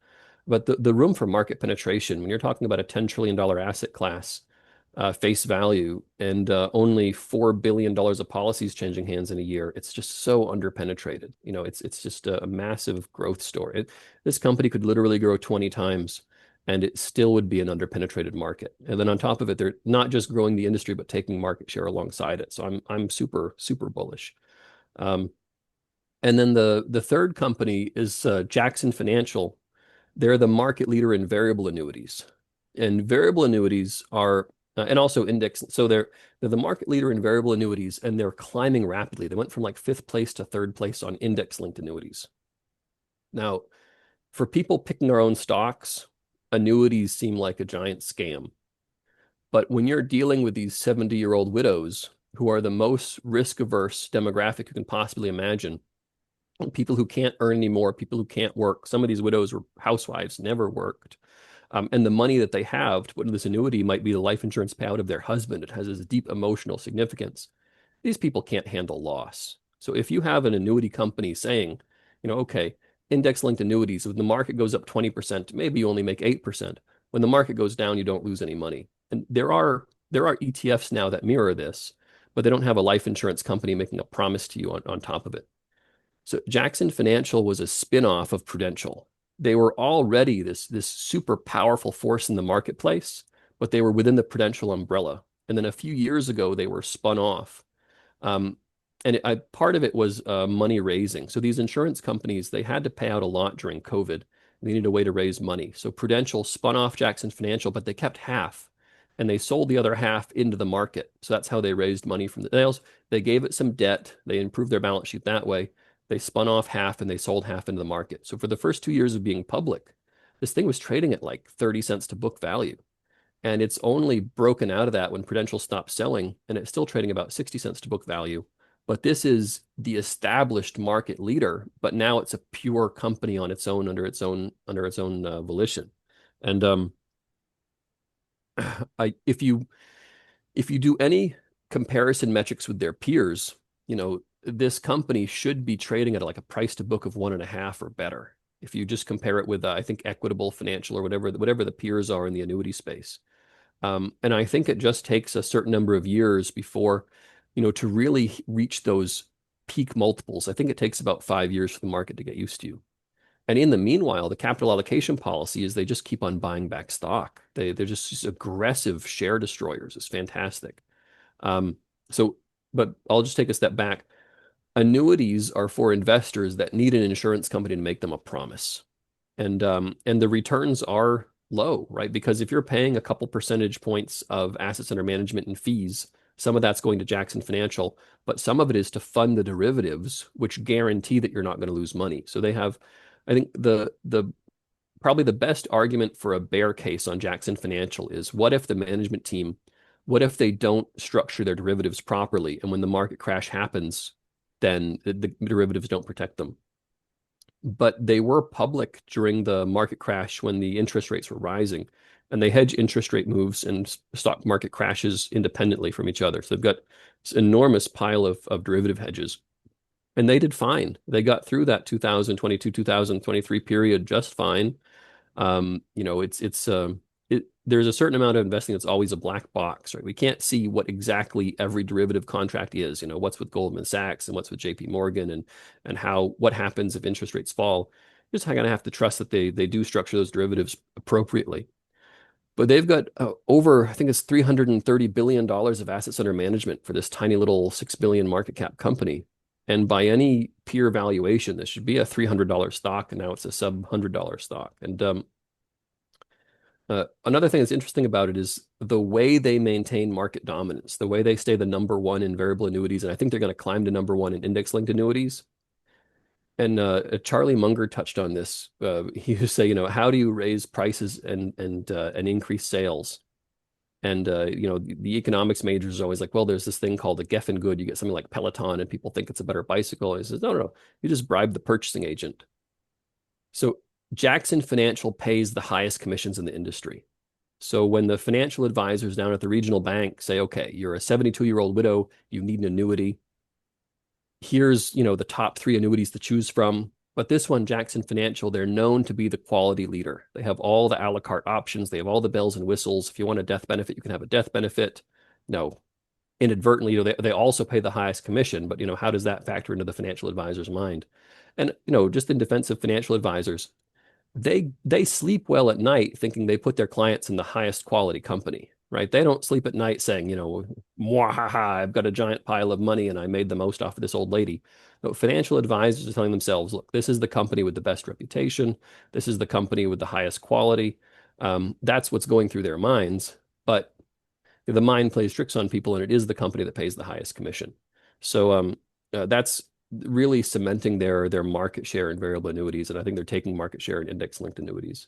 But the room for market penetration, when you're talking about a $10 trillion asset class, face value, and only $4 billion of policies changing hands in a year, it's just so underpenetrated. It's just a massive growth story. This company could literally grow 20 times and it still would be an underpenetrated market. And then on top of it, they're not just growing the industry, but taking market share alongside it. So I'm super, super bullish. And then the third company is Jackson Financial. They're the market leader in variable annuities. And variable annuities are, and also index. So they're the market leader in variable annuities, and they're climbing rapidly. They went from like fifth place to third place on index-linked annuities. Now, for people picking their own stocks, annuities seem like a giant scam. But when you're dealing with these 70-year-old widows who are the most risk-averse demographic you can possibly imagine, people who can't earn anymore, people who can't work, some of these widows were housewives, never worked. And the money that they have to put in this annuity might be the life insurance payout of their husband. It has this deep emotional significance. These people can't handle loss. So if you have an annuity company saying, okay, index-linked annuities, when the market goes up 20%, maybe you only make 8%. When the market goes down, you don't lose any money. And there are ETFs now that mirror this, but they don't have a life insurance company making a promise to you on top of it. So Jackson Financial was a spin-off of Prudential. They were already this super powerful force in the marketplace, but they were within the Prudential umbrella. And then a few years ago, they were spun off. And part of it was money raising. So these insurance companies, they had to pay out a lot during COVID. They needed a way to raise money. So Prudential spun off Jackson Financial, but they kept half, and they sold the other half into the market. So that's how they raised money from the sales. They gave it some debt. They improved their balance sheet that way. They spun off half and they sold half into the market. So for the first 2 years of being public, this thing was trading at like 30 cents to book value. And it's only broken out of that when Prudential stopped selling, and it's still trading about 60 cents to book value. But this is the established market leader, but now it's a pure company on its own under its own volition. And if you do any comparison metrics with their peers, this company should be trading at like a price to book of 1.5 or better. If you just compare it with, I think, Equitable Financial or whatever the peers are in the annuity space. And I think it just takes a certain number of years before, to really reach those peak multiples. I think it takes about 5 years for the market to get used to you. And in the meanwhile, the capital allocation policy is they just keep on buying back stock. They're just aggressive share destroyers. It's fantastic. Um, so, but I'll just take a step back. Annuities are for investors that need an insurance company to make them a promise. And the returns are low, right? Because if you're paying a couple percentage points of assets under management and fees, some of that's going to Jackson Financial, but some of it is to fund the derivatives, which guarantee that you're not going to lose money. So they have, I think the probably the best argument for a bear case on Jackson Financial is what if the management team, what if they don't structure their derivatives properly, and when the market crash happens, then the derivatives don't protect them. But they were public during the market crash when the interest rates were rising, and they hedge interest rate moves and stock market crashes independently from each other. So they've got this enormous pile of derivative hedges, and they did fine. They got through that 2022, 2023 period just fine. There's a certain amount of investing that's always a black box, right? We can't see what exactly every derivative contract is, what's with Goldman Sachs and what's with JP Morgan and what happens if interest rates fall. You're just going to have to trust that they do structure those derivatives appropriately. But they've got over, I think it's $330 billion of assets under management for this tiny little 6 billion market cap company. And by any peer valuation, this should be a $300 stock, and now it's a sub $100 stock. And another thing that's interesting about it is the way they maintain market dominance, the way they stay the number one in variable annuities, and I think they're going to climb to number one in index-linked annuities. And Charlie Munger touched on this. He would say, how do you raise prices and increase sales? And the economics majors are always like, well, there's this thing called a Geffen good. You get something like Peloton, and people think it's a better bicycle. And he says, no, no, no. You just bribe the purchasing agent. So Jackson Financial pays the highest commissions in the industry. So when the financial advisors down at the regional bank say, okay, you're a 72-year-old widow, you need an annuity. Here's, the top 3 annuities to choose from. But this one, Jackson Financial, they're known to be the quality leader. They have all the a la carte options. They have all the bells and whistles. If you want a death benefit, you can have a death benefit. No, inadvertently, they also pay the highest commission. But, how does that factor into the financial advisor's mind? And, just in defense of financial advisors, they sleep well at night thinking they put their clients in the highest quality company, right? They don't sleep at night saying, Mwahaha, I've got a giant pile of money and I made the most off of this old lady. No, financial advisors are telling themselves, look, this is the company with the best reputation. This is the company with the highest quality. That's what's going through their minds. But the mind plays tricks on people, and it is the company that pays the highest commission. So that's really cementing their market share in variable annuities, and I think they're taking market share in index-linked annuities.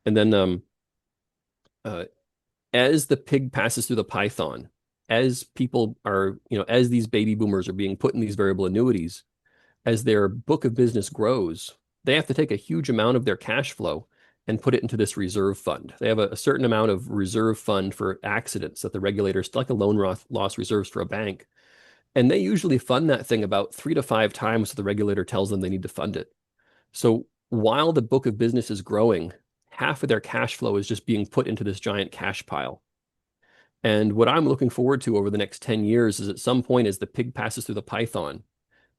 And then as the pig passes through the python, as people are, as these baby boomers are being put in these variable annuities, as their book of business grows, they have to take a huge amount of their cash flow and put it into this reserve fund. They have a certain amount of reserve fund for accidents that the regulators, like a loan loss reserves for a bank. And they usually fund that thing about 3 to 5 times what the regulator tells them they need to fund it. So while the book of business is growing, half of their cash flow is just being put into this giant cash pile. And what I'm looking forward to over the next 10 years is at some point as the pig passes through the python,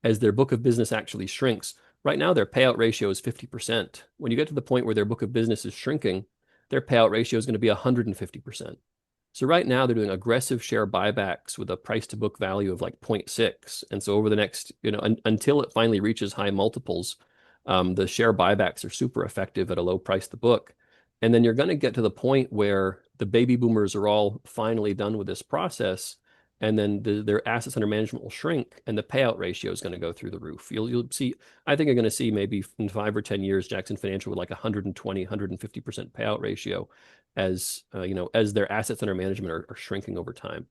as their book of business actually shrinks. Right now, their payout ratio is 50%. When you get to the point where their book of business is shrinking, their payout ratio is going to be 150%. So right now they're doing aggressive share buybacks with a price to book value of like 0.6. And so over the next, until it finally reaches high multiples, the share buybacks are super effective at a low price to book. And then you're going to get to the point where the baby boomers are all finally done with this process, and then their assets under management will shrink, and the payout ratio is going to go through the roof. You'll see, I think you're going to see maybe in 5 or 10 years, Jackson Financial with like 120, 150% payout ratio as, as their assets under management are shrinking over time.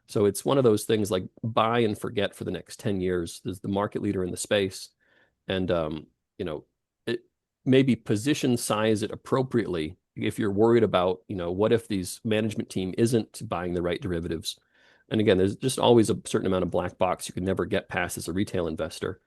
So it's one of those things like buy and forget for the next 10 years. There's the market leader in the space. And, you know, it maybe position size it appropriately if you're worried about, what if these management team isn't buying the right derivatives. And again, there's just always a certain amount of black box you can never get past as a retail investor.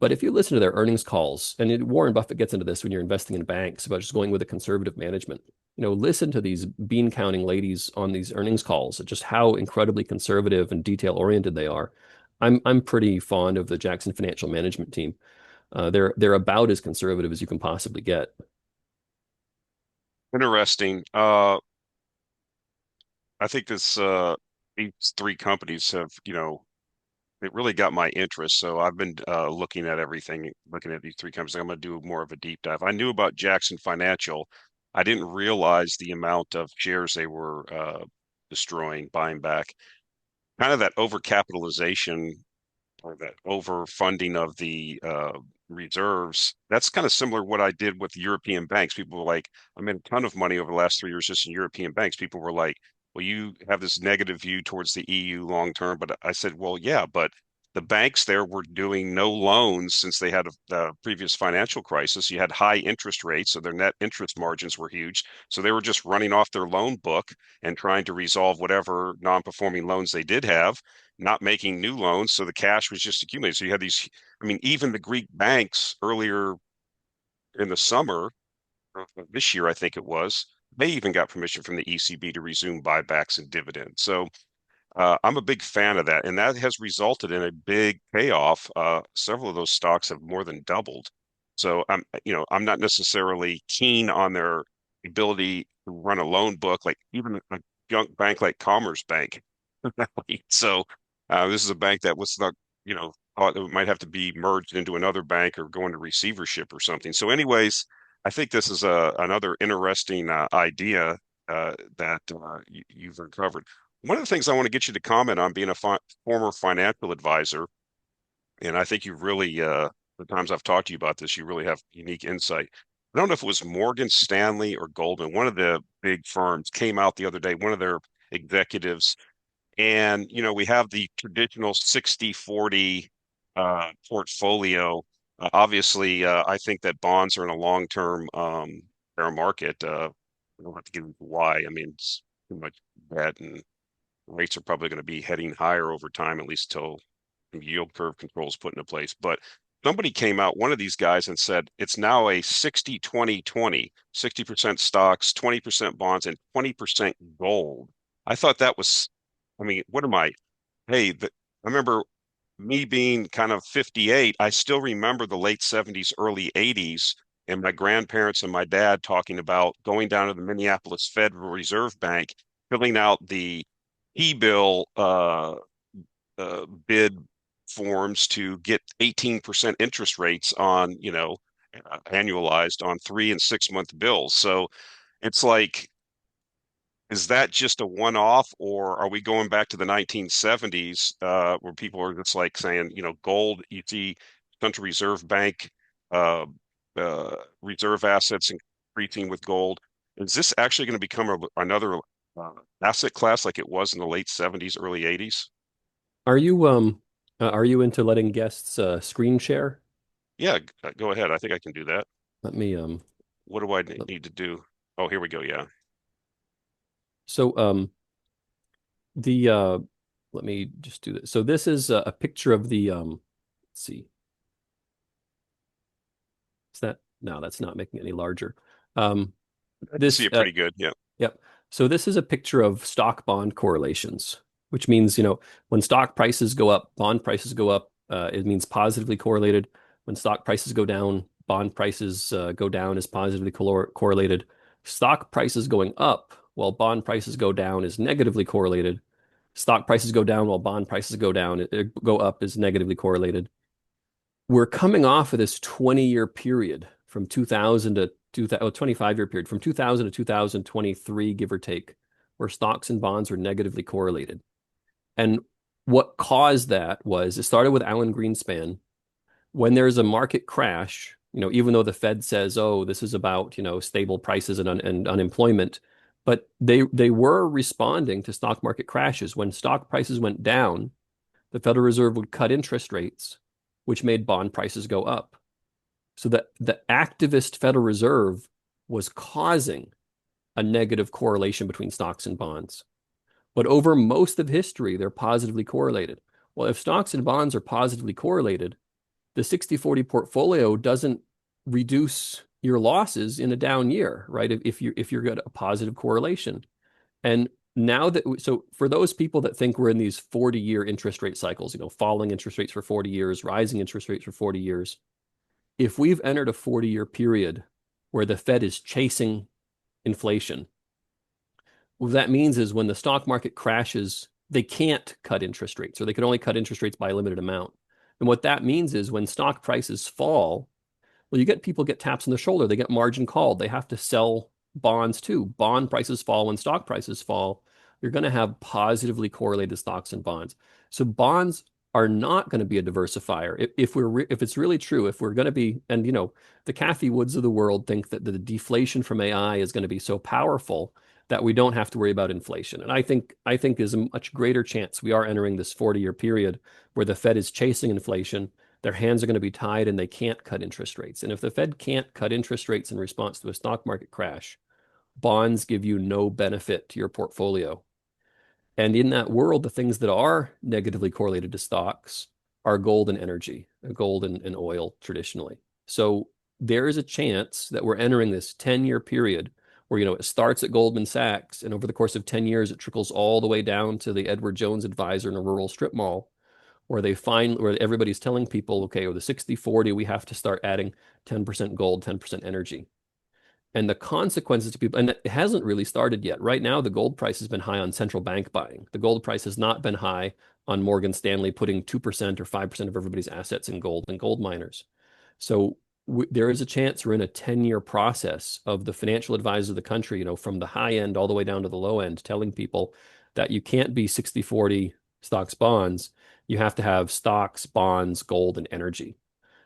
But if you listen to their earnings calls, and Warren Buffett gets into this when you're investing in banks about just going with a conservative management, listen to these bean counting ladies on these earnings calls, just how incredibly conservative and detail oriented they are. I'm pretty fond of the Jackson Financial Management team. They're about as conservative as you can possibly get. Interesting. I think these three companies have, it really got my interest. So I've been looking at everything, looking at these three companies. I'm going to do more of a deep dive. I knew about Jackson Financial. I didn't realize the amount of shares they were destroying, buying back. Kind of that overcapitalization or that overfunding of the reserves. That's kind of similar to what I did with European banks. People were like, I made a ton of money over the last 3 years just in European banks. People were like, well, you have this negative view towards the EU long term. But I said, well, yeah, but the banks there were doing no loans since they had a previous financial crisis. You had high interest rates, so their net interest margins were huge. So they were just running off their loan book and trying to resolve whatever non-performing loans they did have, not making new loans. So the cash was just accumulating. So you had these, I mean, even the Greek banks earlier in the summer this year, I think it was, they even got permission from the ECB to resume buybacks and dividends. So I'm a big fan of that, and that has resulted in a big payoff. Several of those stocks have more than doubled. So I'm not necessarily keen on their ability to run a loan book, like even a junk bank like Commerce Bank. So this is a bank that was not, thought it might have to be merged into another bank or go into receivership or something. So, anyways, I think this is another interesting idea that you've uncovered. One of the things I want to get you to comment on, being a former financial advisor, and I think you really, the times I've talked to you about this, you really have unique insight. I don't know if it was Morgan Stanley or Goldman, one of the big firms came out the other day, one of their executives, and we have the traditional 60-40 portfolio. Obviously, I think that bonds are in a long-term bear market. I don't have to get into why. I mean, it's too much debt and rates are probably going to be heading higher over time, at least till yield curve control is put into place. But somebody came out, one of these guys, and said it's now a 60-20-20, 60% stocks, 20% bonds, and 20% gold. I thought that was, I mean, what am I? Hey, I remember me being kind of 58. I still remember the late 70s, early 80s, and my grandparents and my dad talking about going down to the Minneapolis Federal Reserve Bank, filling out the T-bill bid forms to get 18% interest rates on, annualized on 3 and 6 month bills. So it's like, is that just a one-off, or are we going back to the 1970s where people are just like saying, gold, you see Central Reserve Bank reserve assets increasing with gold. Is this actually going to become another uh, asset class like it was in the late 70s, early 80s? Are you into letting guests screen share? Yeah, go ahead. I think I can do that. Let me What do I let- need to do? Oh, here we go. Yeah. so the let me just do this. So this is a picture of the let's see. Is that no, that's not making it any larger. Um I can see this it pretty good. Yeah. Yep. So this is a picture of stock bond correlations, which means, when stock prices go up, bond prices go up. It means positively correlated. When stock prices go down, bond prices go down is positively correlated. Stock prices going up while bond prices go down is negatively correlated. Stock prices go down while bond prices go up is negatively correlated. We're coming off of this 20-year period from 2000 to 2000, 25-year period from 2000 to 2023, give or take, where stocks and bonds are negatively correlated. And what caused that was it started with Alan Greenspan. When there's a market crash, even though the Fed says, oh, this is about, stable prices and unemployment, But they were responding to stock market crashes. When stock prices went down, the Federal Reserve would cut interest rates, which made bond prices go up. So that the activist Federal Reserve was causing a negative correlation between stocks and bonds. But over most of history, they're positively correlated. Well, if stocks and bonds are positively correlated, the 60/40 portfolio doesn't reduce your losses in a down year, right? If you're got a positive correlation. And now that so for those people that think we're in these 40-year interest rate cycles, falling interest rates for 40 years, rising interest rates for 40 years, if we've entered a 40-year period where the Fed is chasing inflation, what that means is when the stock market crashes, they can't cut interest rates, or they can only cut interest rates by a limited amount. And what that means is when stock prices fall, well, you get people get taps on the shoulder. They get margin called. They have to sell bonds too. Bond prices fall when stock prices fall. You're going to have positively correlated stocks and bonds. So bonds are not going to be a diversifier. If it's really true, if we're going to be, and the Cathie Woods of the world think that the deflation from AI is going to be so powerful that we don't have to worry about inflation. And I think there's a much greater chance we are entering this 40-year period where the Fed is chasing inflation. Their hands are going to be tied and they can't cut interest rates. And if the Fed can't cut interest rates in response to a stock market crash, bonds give you no benefit to your portfolio. And in that world, the things that are negatively correlated to stocks are gold and energy, gold and oil traditionally. So there is a chance that we're entering this 10-year period where, it starts at Goldman Sachs and over the course of 10 years, it trickles all the way down to the Edward Jones advisor in a rural strip mall where everybody's telling people, okay, with the 60/40, we have to start adding 10% gold, 10% energy. And the consequences to people, and it hasn't really started yet. Right now, the gold price has been high on central bank buying. The gold price has not been high on Morgan Stanley putting 2% or 5% of everybody's assets in gold and gold miners. So there is a chance we're in a 10-year process of the financial advisors of the country, from the high end all the way down to the low end, telling people that you can't be 60/40 stocks bonds. You have to have stocks, bonds, gold, and energy,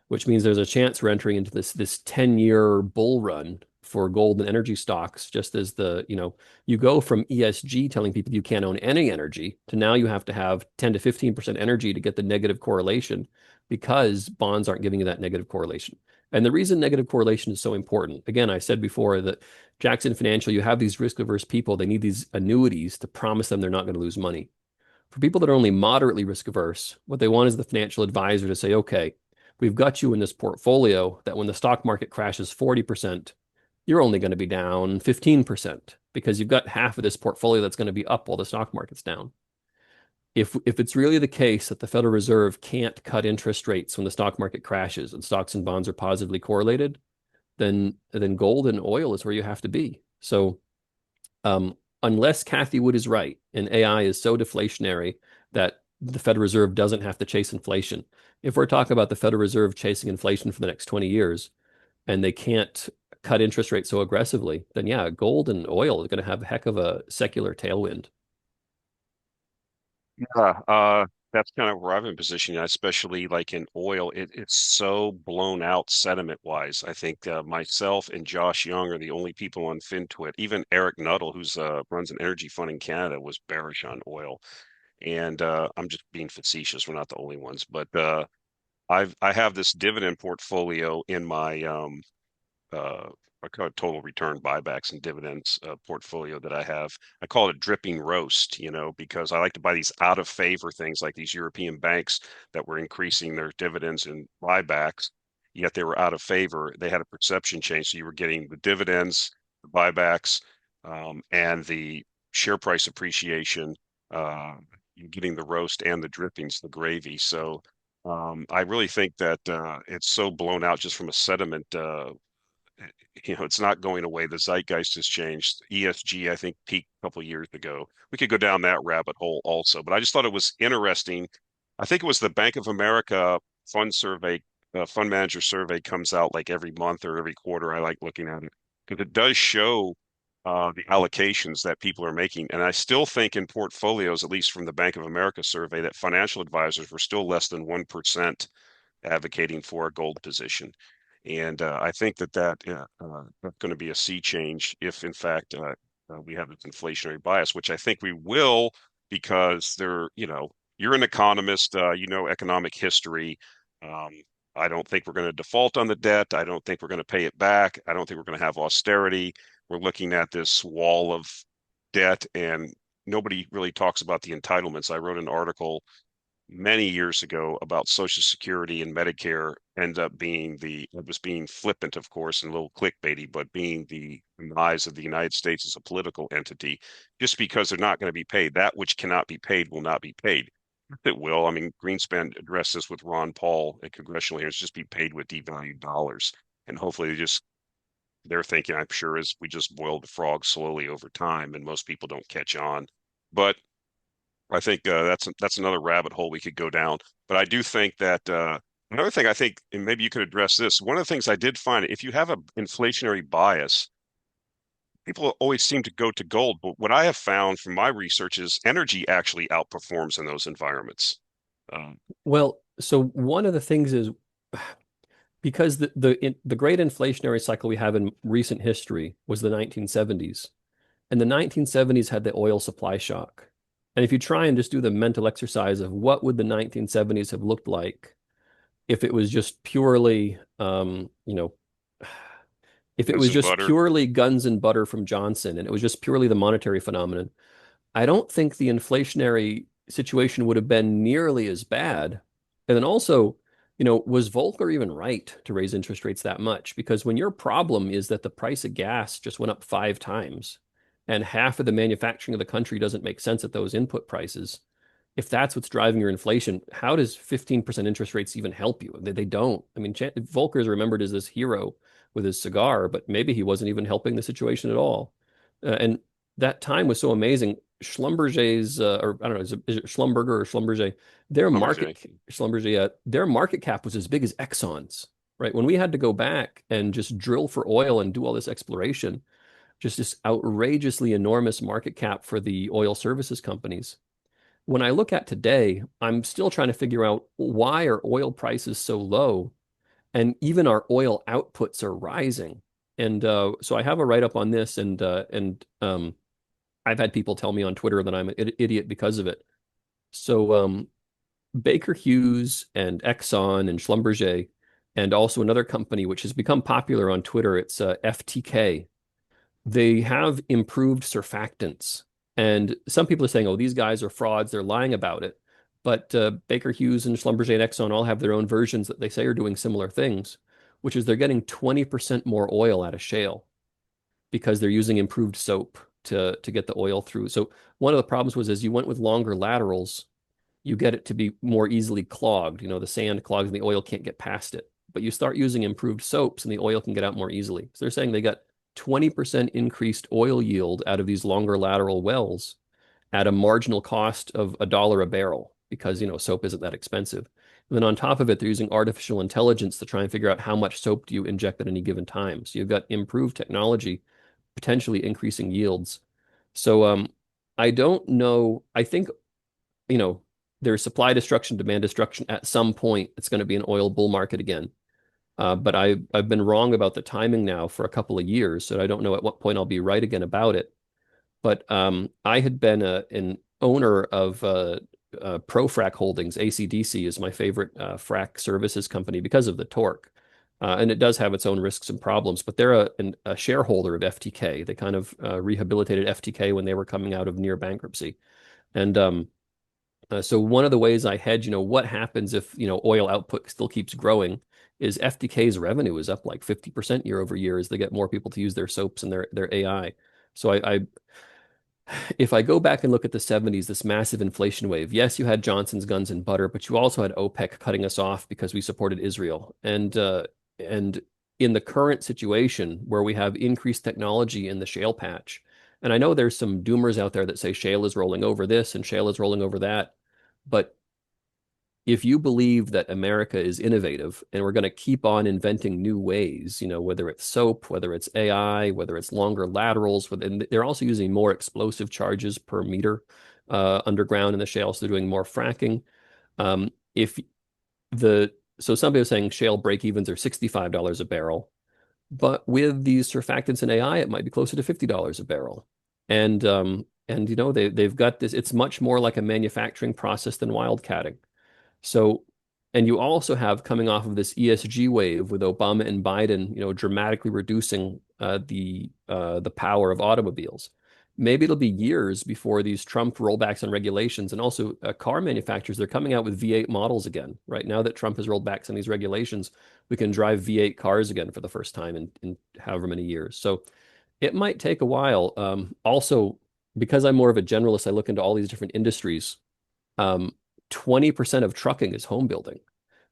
which means there's a chance we're entering into this 10-year bull run for gold and energy stocks, just as you go from ESG telling people you can't own any energy to now you have to have 10 to 15% energy to get the negative correlation because bonds aren't giving you that negative correlation. And the reason negative correlation is so important, again, I said before that Jackson Financial, you have these risk averse people, they need these annuities to promise them they're not going to lose money. For people that are only moderately risk averse, what they want is the financial advisor to say, okay, we've got you in this portfolio that when the stock market crashes 40%, you're only going to be down 15% because you've got half of this portfolio that's going to be up while the stock market's down. If it's really the case that the Federal Reserve can't cut interest rates when the stock market crashes and stocks and bonds are positively correlated, then gold and oil is where you have to be. So unless Cathie Wood is right and AI is so deflationary that the Federal Reserve doesn't have to chase inflation. If we're talking about the Federal Reserve chasing inflation for the next 20 years and they can't cut interest rates so aggressively, then yeah, gold and oil is going to have a heck of a secular tailwind. Yeah, that's kind of where I've been positioning, especially like in oil. It's so blown out sentiment wise. I think myself and Josh Young are the only people on FinTwit. Even Eric Nuttall, who's runs an energy fund in Canada, was bearish on oil. And I'm just being facetious. We're not the only ones, but I have this dividend portfolio in my uh, I call it total return buybacks and dividends portfolio that I have. I call it dripping roast, because I like to buy these out of favor things like these European banks that were increasing their dividends and buybacks, yet they were out of favor. They had a perception change. So you were getting the dividends, the buybacks, and the share price appreciation. You're getting the roast and the drippings, the gravy. So I really think that it's so blown out just from a sentiment it's not going away. The zeitgeist has changed. ESG, I think, peaked a couple of years ago. We could go down that rabbit hole also, but I just thought it was interesting. I think it was the Bank of America fund survey, fund manager survey comes out like every month or every quarter. I like looking at it because it does show the allocations that people are making. And I still think in portfolios, at least from the Bank of America survey, that financial advisors were still less than 1% advocating for a gold position. And I think that's going to be a sea change if, in fact, we have this inflationary bias, which I think we will because you're an economist, you know economic history. Um, I don't think we're going to default on the debt. I don't think we're going to pay it back. I don't think we're going to have austerity. We're looking at this wall of debt, and nobody really talks about the entitlements. I wrote an article many years ago about Social Security and Medicare end up being it was being flippant, of course, and a little clickbaity, but being the demise of the United States as a political entity, just because they're not going to be paid. That which cannot be paid will not be paid. It will. I mean, Greenspan addressed this with Ron Paul at congressional hearings, just be paid with devalued dollars. And hopefully they're thinking, I'm sure, is we just boil the frog slowly over time and most people don't catch on. But I think that's another rabbit hole we could go down. But I do think that another thing I think, and maybe you could address this. One of the things I did find, if you have an inflationary bias, people always seem to go to gold. But what I have found from my research is energy actually outperforms in those environments. Um, Well, so one of the things is because the great inflationary cycle we have in recent history was the 1970s. And the 1970s had the oil supply shock. And if you try and just do the mental exercise of what would the 1970s have looked like if it was just purely, if it guns was and just butter. purely guns and butter from Johnson and it was just purely the monetary phenomenon, I don't think the inflationary situation would have been nearly as bad. And then also, was Volcker even right to raise interest rates that much? Because when your problem is that the price of gas just went up 5 times and half of the manufacturing of the country doesn't make sense at those input prices, if that's what's driving your inflation, how does 15% interest rates even help you? They don't. I mean, Volcker is remembered as this hero with his cigar, but maybe he wasn't even helping the situation at all. And that time was so amazing. Schlumberger's, or I don't know, is it Schlumberger or Schlumberger? Their Lumberjay. market Schlumberger, their market cap was as big as Exxon's, right? When we had to go back and just drill for oil and do all this exploration, just this outrageously enormous market cap for the oil services companies. When I look at today, I'm still trying to figure out why are oil prices so low, and even our oil outputs are rising. And so I have a write up on this, and I've had people tell me on Twitter that I'm an idiot because of it. So Baker Hughes and Exxon and Schlumberger, and also another company which has become popular on Twitter, it's FTK. They have improved surfactants. And some people are saying, oh, these guys are frauds. They're lying about it. But Baker Hughes and Schlumberger and Exxon all have their own versions that they say are doing similar things, which is they're getting 20% more oil out of shale because they're using improved soap to get the oil through. So one of the problems was as you went with longer laterals, you get it to be more easily clogged. The sand clogs and the oil can't get past it. But you start using improved soaps and the oil can get out more easily. So they're saying they got 20% increased oil yield out of these longer lateral wells at a marginal cost of $1 a barrel because, soap isn't that expensive. And then on top of it, they're using artificial intelligence to try and figure out how much soap do you inject at any given time. So you've got improved technology potentially increasing yields. So I don't know. I think, you know, there's supply destruction, demand destruction. At some point, it's going to be an oil bull market again. But I've been wrong about the timing now for a couple of years, so I don't know at what point I'll be right again about it. But I had been an owner of ProFrac Holdings. ACDC is my favorite frac services company because of the torque. And it does have its own risks and problems, but they're a shareholder of FTK. They kind of rehabilitated FTK when they were coming out of near bankruptcy. And so one of the ways I hedge, what happens if, oil output still keeps growing is FTK's revenue is up like 50% year over year as they get more people to use their soaps and their AI. So if I go back and look at the 70s, this massive inflation wave, yes, you had Johnson's guns and butter, but you also had OPEC cutting us off because we supported Israel. And in the current situation where we have increased technology in the shale patch, and I know there's some doomers out there that say shale is rolling over this and shale is rolling over that, but if you believe that America is innovative and we're going to keep on inventing new ways, whether it's soap, whether it's AI, whether it's longer laterals, and they're also using more explosive charges per meter underground in the shale, so they're doing more fracking. If the so somebody was saying shale break evens are $65 a barrel, but with these surfactants and AI, it might be closer to $50 a barrel. And they've got this. It's much more like a manufacturing process than wildcatting. So, and you also have coming off of this ESG wave with Obama and Biden, dramatically reducing the power of automobiles. Maybe it'll be years before these Trump rollbacks on regulations, and also car manufacturers, they're coming out with V8 models again. Right now that Trump has rolled back some of these regulations, we can drive V8 cars again for the first time in however many years. So it might take a while. Also, because I'm more of a generalist, I look into all these different industries. um, 20% of trucking is home building.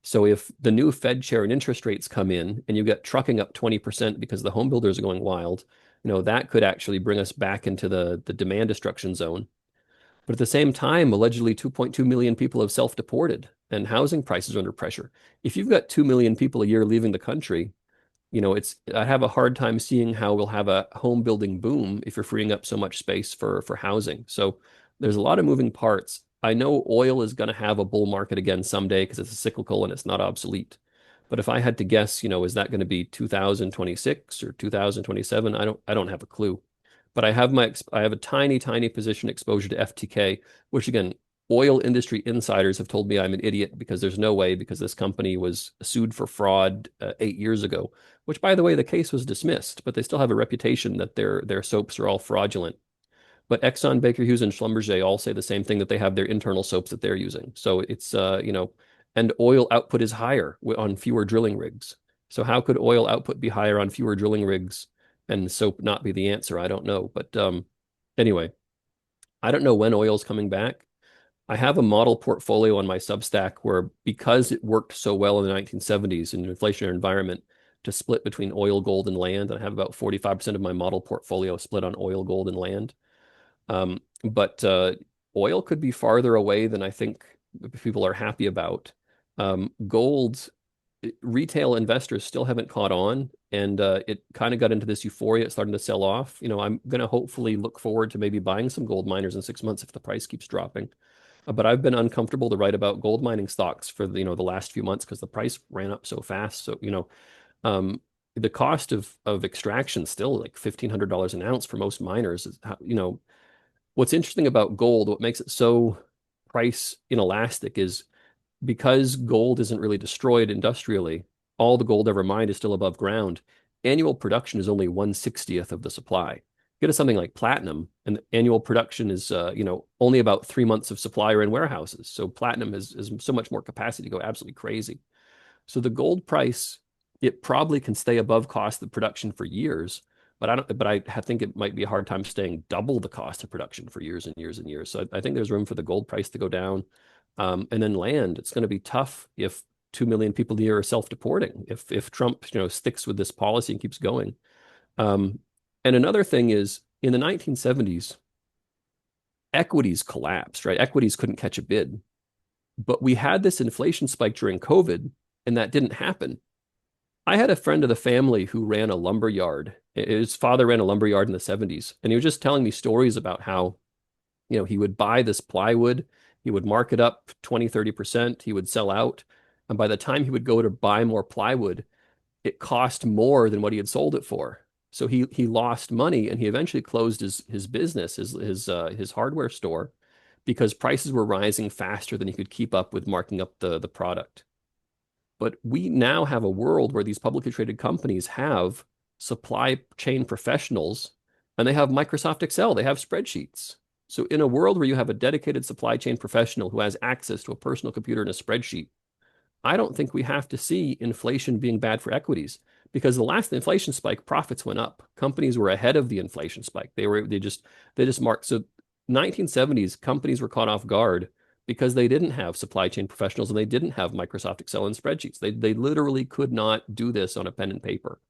So if the new Fed chair and interest rates come in and you get trucking up 20% because the home builders are going wild, that could actually bring us back into the demand destruction zone. But at the same time, allegedly 2.2 million people have self-deported and housing prices are under pressure. If you've got 2 million people a year leaving the country, I have a hard time seeing how we'll have a home building boom if you're freeing up so much space for housing. So there's a lot of moving parts. I know oil is going to have a bull market again someday because it's cyclical and it's not obsolete. But if I had to guess, is that going to be 2026 or 2027? I don't have a clue. But I have a tiny, tiny position exposure to FTK, which again, oil industry insiders have told me I'm an idiot because there's no way, because this company was sued for fraud 8 years ago, which by the way, the case was dismissed, but they still have a reputation that their soaps are all fraudulent. But Exxon, Baker Hughes, and Schlumberger all say the same thing, that they have their internal soaps that they're using. So and oil output is higher on fewer drilling rigs. So how could oil output be higher on fewer drilling rigs and soap not be the answer? I don't know. But anyway, I don't know when oil's coming back. I have a model portfolio on my Substack where, because it worked so well in the 1970s in an inflationary environment, to split between oil, gold, and land. I have about 45% of my model portfolio split on oil, gold, and land. But oil could be farther away than I think people are happy about. Gold, retail investors still haven't caught on, and it kind of got into this euphoria. It's starting to sell off. I'm going to hopefully look forward to maybe buying some gold miners in 6 months if the price keeps dropping. But I've been uncomfortable to write about gold mining stocks for the last few months because the price ran up so fast. So um, the cost of extraction still like $1,500 an ounce for most miners. What's interesting about gold, what makes it so price inelastic, is because gold isn't really destroyed industrially, all the gold ever mined is still above ground. Annual production is only 1/60th of the supply. Get to something like platinum, and the annual production is only about 3 months of supply are in warehouses. So platinum is so much more capacity to go absolutely crazy. So the gold price, it probably can stay above cost of production for years, but I think it might be a hard time staying double the cost of production for years and years and years. So I think there's room for the gold price to go down. And then land, it's going to be tough if 2 million people a year are self-deporting. If Trump, sticks with this policy and keeps going. Um, and another thing is, in the 1970s, equities collapsed, right? Equities couldn't catch a bid. But we had this inflation spike during COVID, and that didn't happen. I had a friend of the family who ran a lumber yard. His father ran a lumber yard in the 70s, and he was just telling me stories about how, he would buy this plywood, he would mark it up 20, 30%, he would sell out. And by the time he would go to buy more plywood, it cost more than what he had sold it for. So he lost money, and he eventually closed his business, his hardware store, because prices were rising faster than he could keep up with marking up the product. But we now have a world where these publicly traded companies have supply chain professionals, and they have Microsoft Excel, they have spreadsheets. So in a world where you have a dedicated supply chain professional who has access to a personal computer and a spreadsheet, I don't think we have to see inflation being bad for equities, because the last inflation spike, profits went up. Companies were ahead of the inflation spike. They just marked. So 1970s companies were caught off guard because they didn't have supply chain professionals and they didn't have Microsoft Excel and spreadsheets. They literally could not do this on a pen and paper.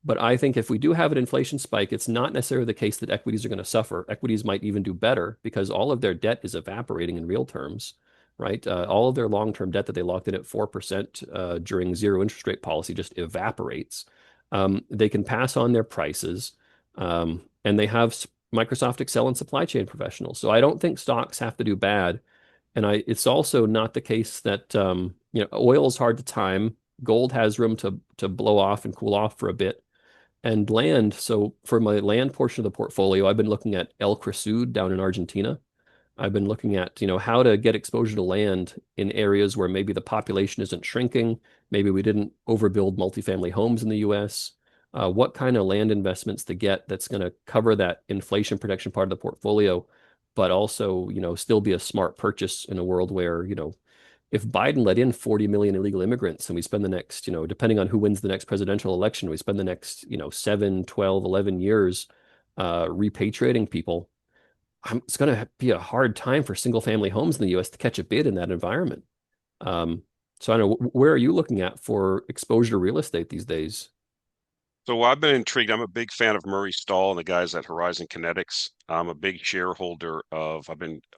But I think if we do have an inflation spike, it's not necessarily the case that equities are going to suffer. Equities might even do better because all of their debt is evaporating in real terms, right? All of their long-term debt that they locked in at 4% during zero interest rate policy just evaporates. They can pass on their prices, and they have Microsoft Excel and supply chain professionals. So I don't think stocks have to do bad. And it's also not the case that oil is hard to time. Gold has room to blow off and cool off for a bit. And land, so for my land portion of the portfolio, I've been looking at El Cresud down in Argentina. I've been looking at, how to get exposure to land in areas where maybe the population isn't shrinking, maybe we didn't overbuild multifamily homes in the US. What kind of land investments to get that's going to cover that inflation protection part of the portfolio, but also, still be a smart purchase in a world where, if Biden let in 40 million illegal immigrants and we spend the next, depending on who wins the next presidential election, we spend the next, 7, 12, 11 years repatriating people, it's going to be a hard time for single family homes in the US to catch a bid in that environment. Um, so I don't know, where are you looking at for exposure to real estate these days? So I've been intrigued. I'm a big fan of Murray Stahl and the guys at Horizon Kinetics. I'm a big shareholder of,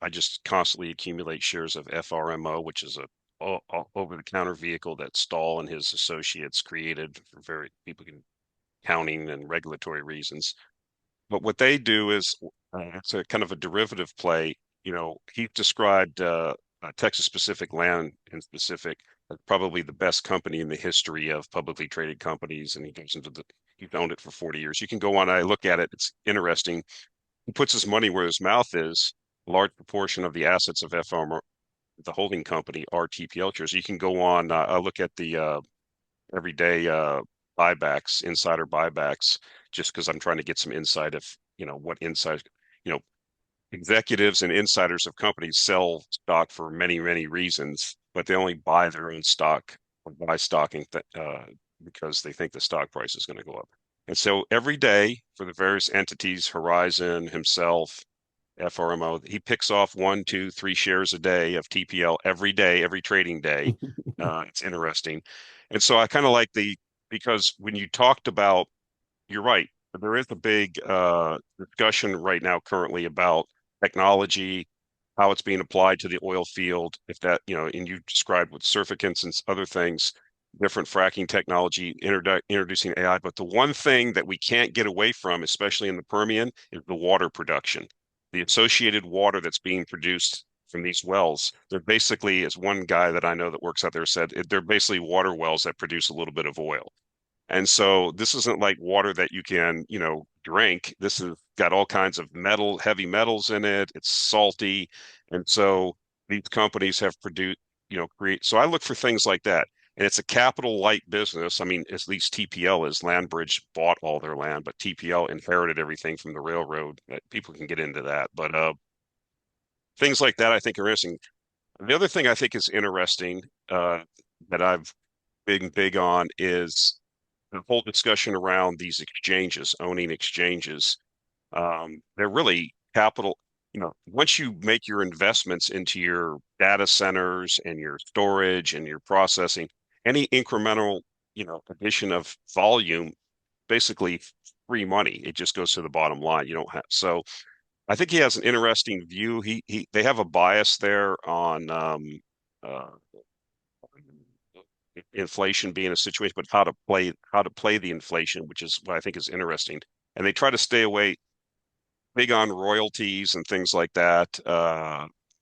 I just constantly accumulate shares of FRMO, which is a over-the-counter vehicle that Stahl and his associates created for very people can counting and regulatory reasons. But what they do is it's a kind of a derivative play. He described Texas Pacific Land in specific as probably the best company in the history of publicly traded companies, and he's owned it for 40 years. You can go on. I look at it; it's interesting. He puts his money where his mouth is. A large proportion of the assets of FRM, the holding company, are TPL shares. You can go on. I look at the everyday buybacks, insider buybacks, just because I'm trying to get some insight of, what inside, you know, executives and insiders of companies sell stock for many, many reasons, but they only buy their own stock or buy stock because they think the stock price is going to go up. And so every day for the various entities, Horizon, himself, FRMO, he picks off 1, 2, 3 shares a day of TPL every day, every trading day. It's interesting. And so I kind of like because when you talked about, you're right, there is a big discussion right now currently about technology, how it's being applied to the oil field, if that, and you described with surfactants and other things, different fracking technology, introducing AI. But the one thing that we can't get away from, especially in the Permian, is the water production. The associated water that's being produced from these wells, they're basically, as one guy that I know that works out there said, they're basically water wells that produce a little bit of oil. And so this isn't like water that you can, drink. This has got all kinds of heavy metals in it. It's salty. And so these companies have produced, create. So I look for things like that. And it's a capital light business. I mean, at least TPL is. Landbridge bought all their land, but TPL inherited everything from the railroad. People can get into that. But things like that I think are interesting. The other thing I think is interesting that I've been big on is the whole discussion around these exchanges, owning exchanges. They're really capital. Once you make your investments into your data centers and your storage and your processing, any incremental, addition of volume, basically free money. It just goes to the bottom line. You don't have so. I think he has an interesting view. They have a bias there on uh, inflation being a situation, but how to play the inflation, which is what I think is interesting. And they try to stay away big on royalties and things like that,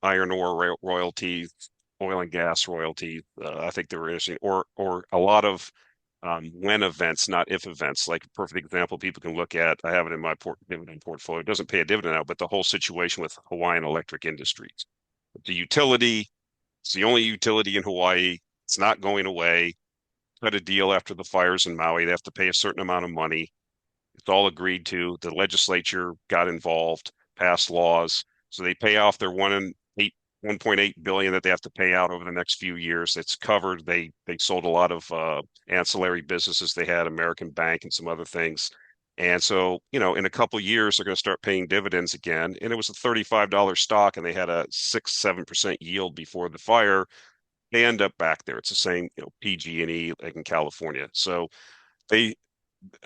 iron ore royalties, oil and gas royalties. I think they were interesting, or a lot of when events, not if events. Like a perfect example, people can look at. I have it in my dividend portfolio. It doesn't pay a dividend out, but the whole situation with Hawaiian Electric Industries, the utility. It's the only utility in Hawaii. It's not going away. Cut a deal after the fires in Maui. They have to pay a certain amount of money. It's all agreed to. The legislature got involved, passed laws, so they pay off their 1.8 billion that they have to pay out over the next few years. It's covered. They sold a lot of ancillary businesses they had, American Bank and some other things. And so, in a couple of years, they're going to start paying dividends again. And it was a $35 stock, and they had a 6-7% yield before the fire. They end up back there. It's the same, PG&E like in California. So they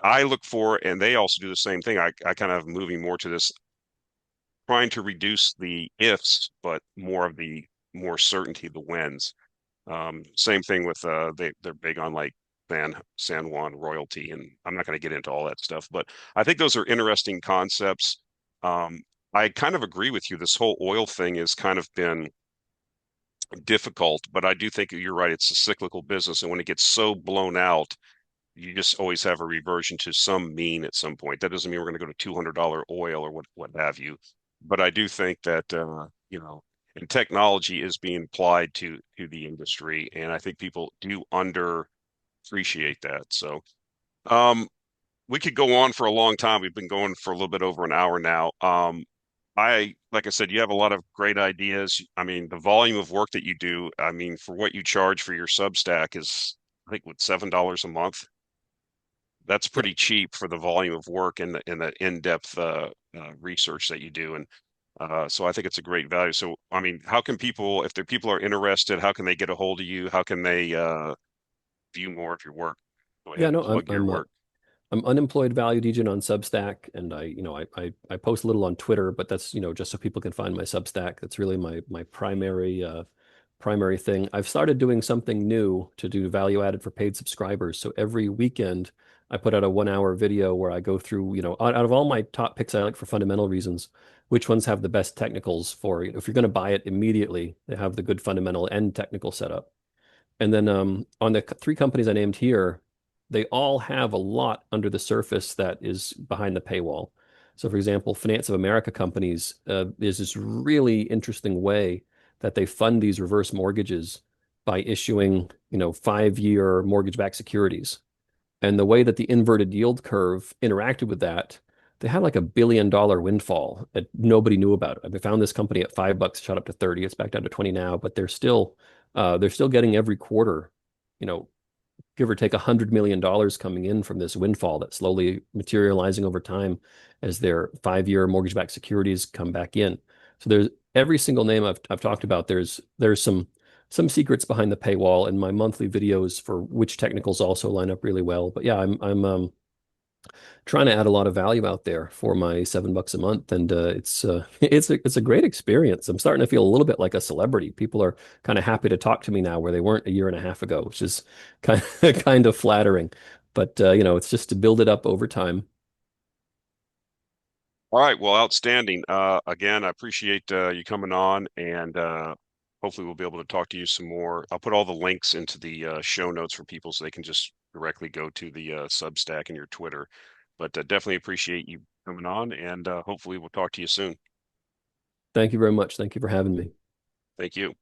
I look for, and they also do the same thing. I kind of moving more to this, trying to reduce the ifs, but more of the more certainty, the whens. Same thing with they're big on like San Juan royalty, and I'm not going to get into all that stuff, but I think those are interesting concepts. I kind of agree with you. This whole oil thing has kind of been difficult, but I do think you're right. It's a cyclical business, and when it gets so blown out, you just always have a reversion to some mean at some point. That doesn't mean we're going to go to $200 oil or what have you. But I do think that and technology is being applied to the industry, and I think people do underappreciate that. So, um, we could go on for a long time. We've been going for a little bit over an hour now. Like I said, you have a lot of great ideas. I mean, the volume of work that you do, I mean, for what you charge for your Substack is, I think, what, $7 a month? That's Yeah. pretty cheap for the volume of work and the in-depth research that you do. And so I think it's a great value. So, I mean, how can people, if the people are interested, how can they get a hold of you? How can they view more of your work? Go ahead Yeah, and no, plug your work. I'm unemployed value Degen on Substack, and I post a little on Twitter, but that's just so people can find my Substack. That's really my primary thing. I've started doing something new to do value added for paid subscribers. So every weekend I put out a 1 hour video where I go through, out of all my top picks I like for fundamental reasons, which ones have the best technicals for, if you're going to buy it immediately, they have the good fundamental and technical setup. And then on the three companies I named here, they all have a lot under the surface that is behind the paywall. So, for example, Finance of America companies is this really interesting way that they fund these reverse mortgages by issuing, 5-year mortgage-backed securities. And the way that the inverted yield curve interacted with that, they had like $1 billion windfall that nobody knew about. I mean, found this company at $5, shot up to 30. It's back down to 20 now, but they're still getting every quarter, you know, give or take $100 million coming in from this windfall that's slowly materializing over time as their 5-year mortgage-backed securities come back in. So there's every single name I've talked about. There's some secrets behind the paywall, and my monthly videos for which technicals also line up really well. But yeah, I'm trying to add a lot of value out there for my $7 a month, and it's a great experience. I'm starting to feel a little bit like a celebrity. People are kind of happy to talk to me now, where they weren't a year and a half ago, which is kind of flattering. But it's just to build it up over time. All right, well, outstanding. Again, I appreciate you coming on, and hopefully we'll be able to talk to you some more. I'll put all the links into the show notes for people so they can just directly go to the Substack and your Twitter. But definitely appreciate you coming on, and hopefully we'll talk to you soon. Thank you very much. Thank you for having me. Thank you.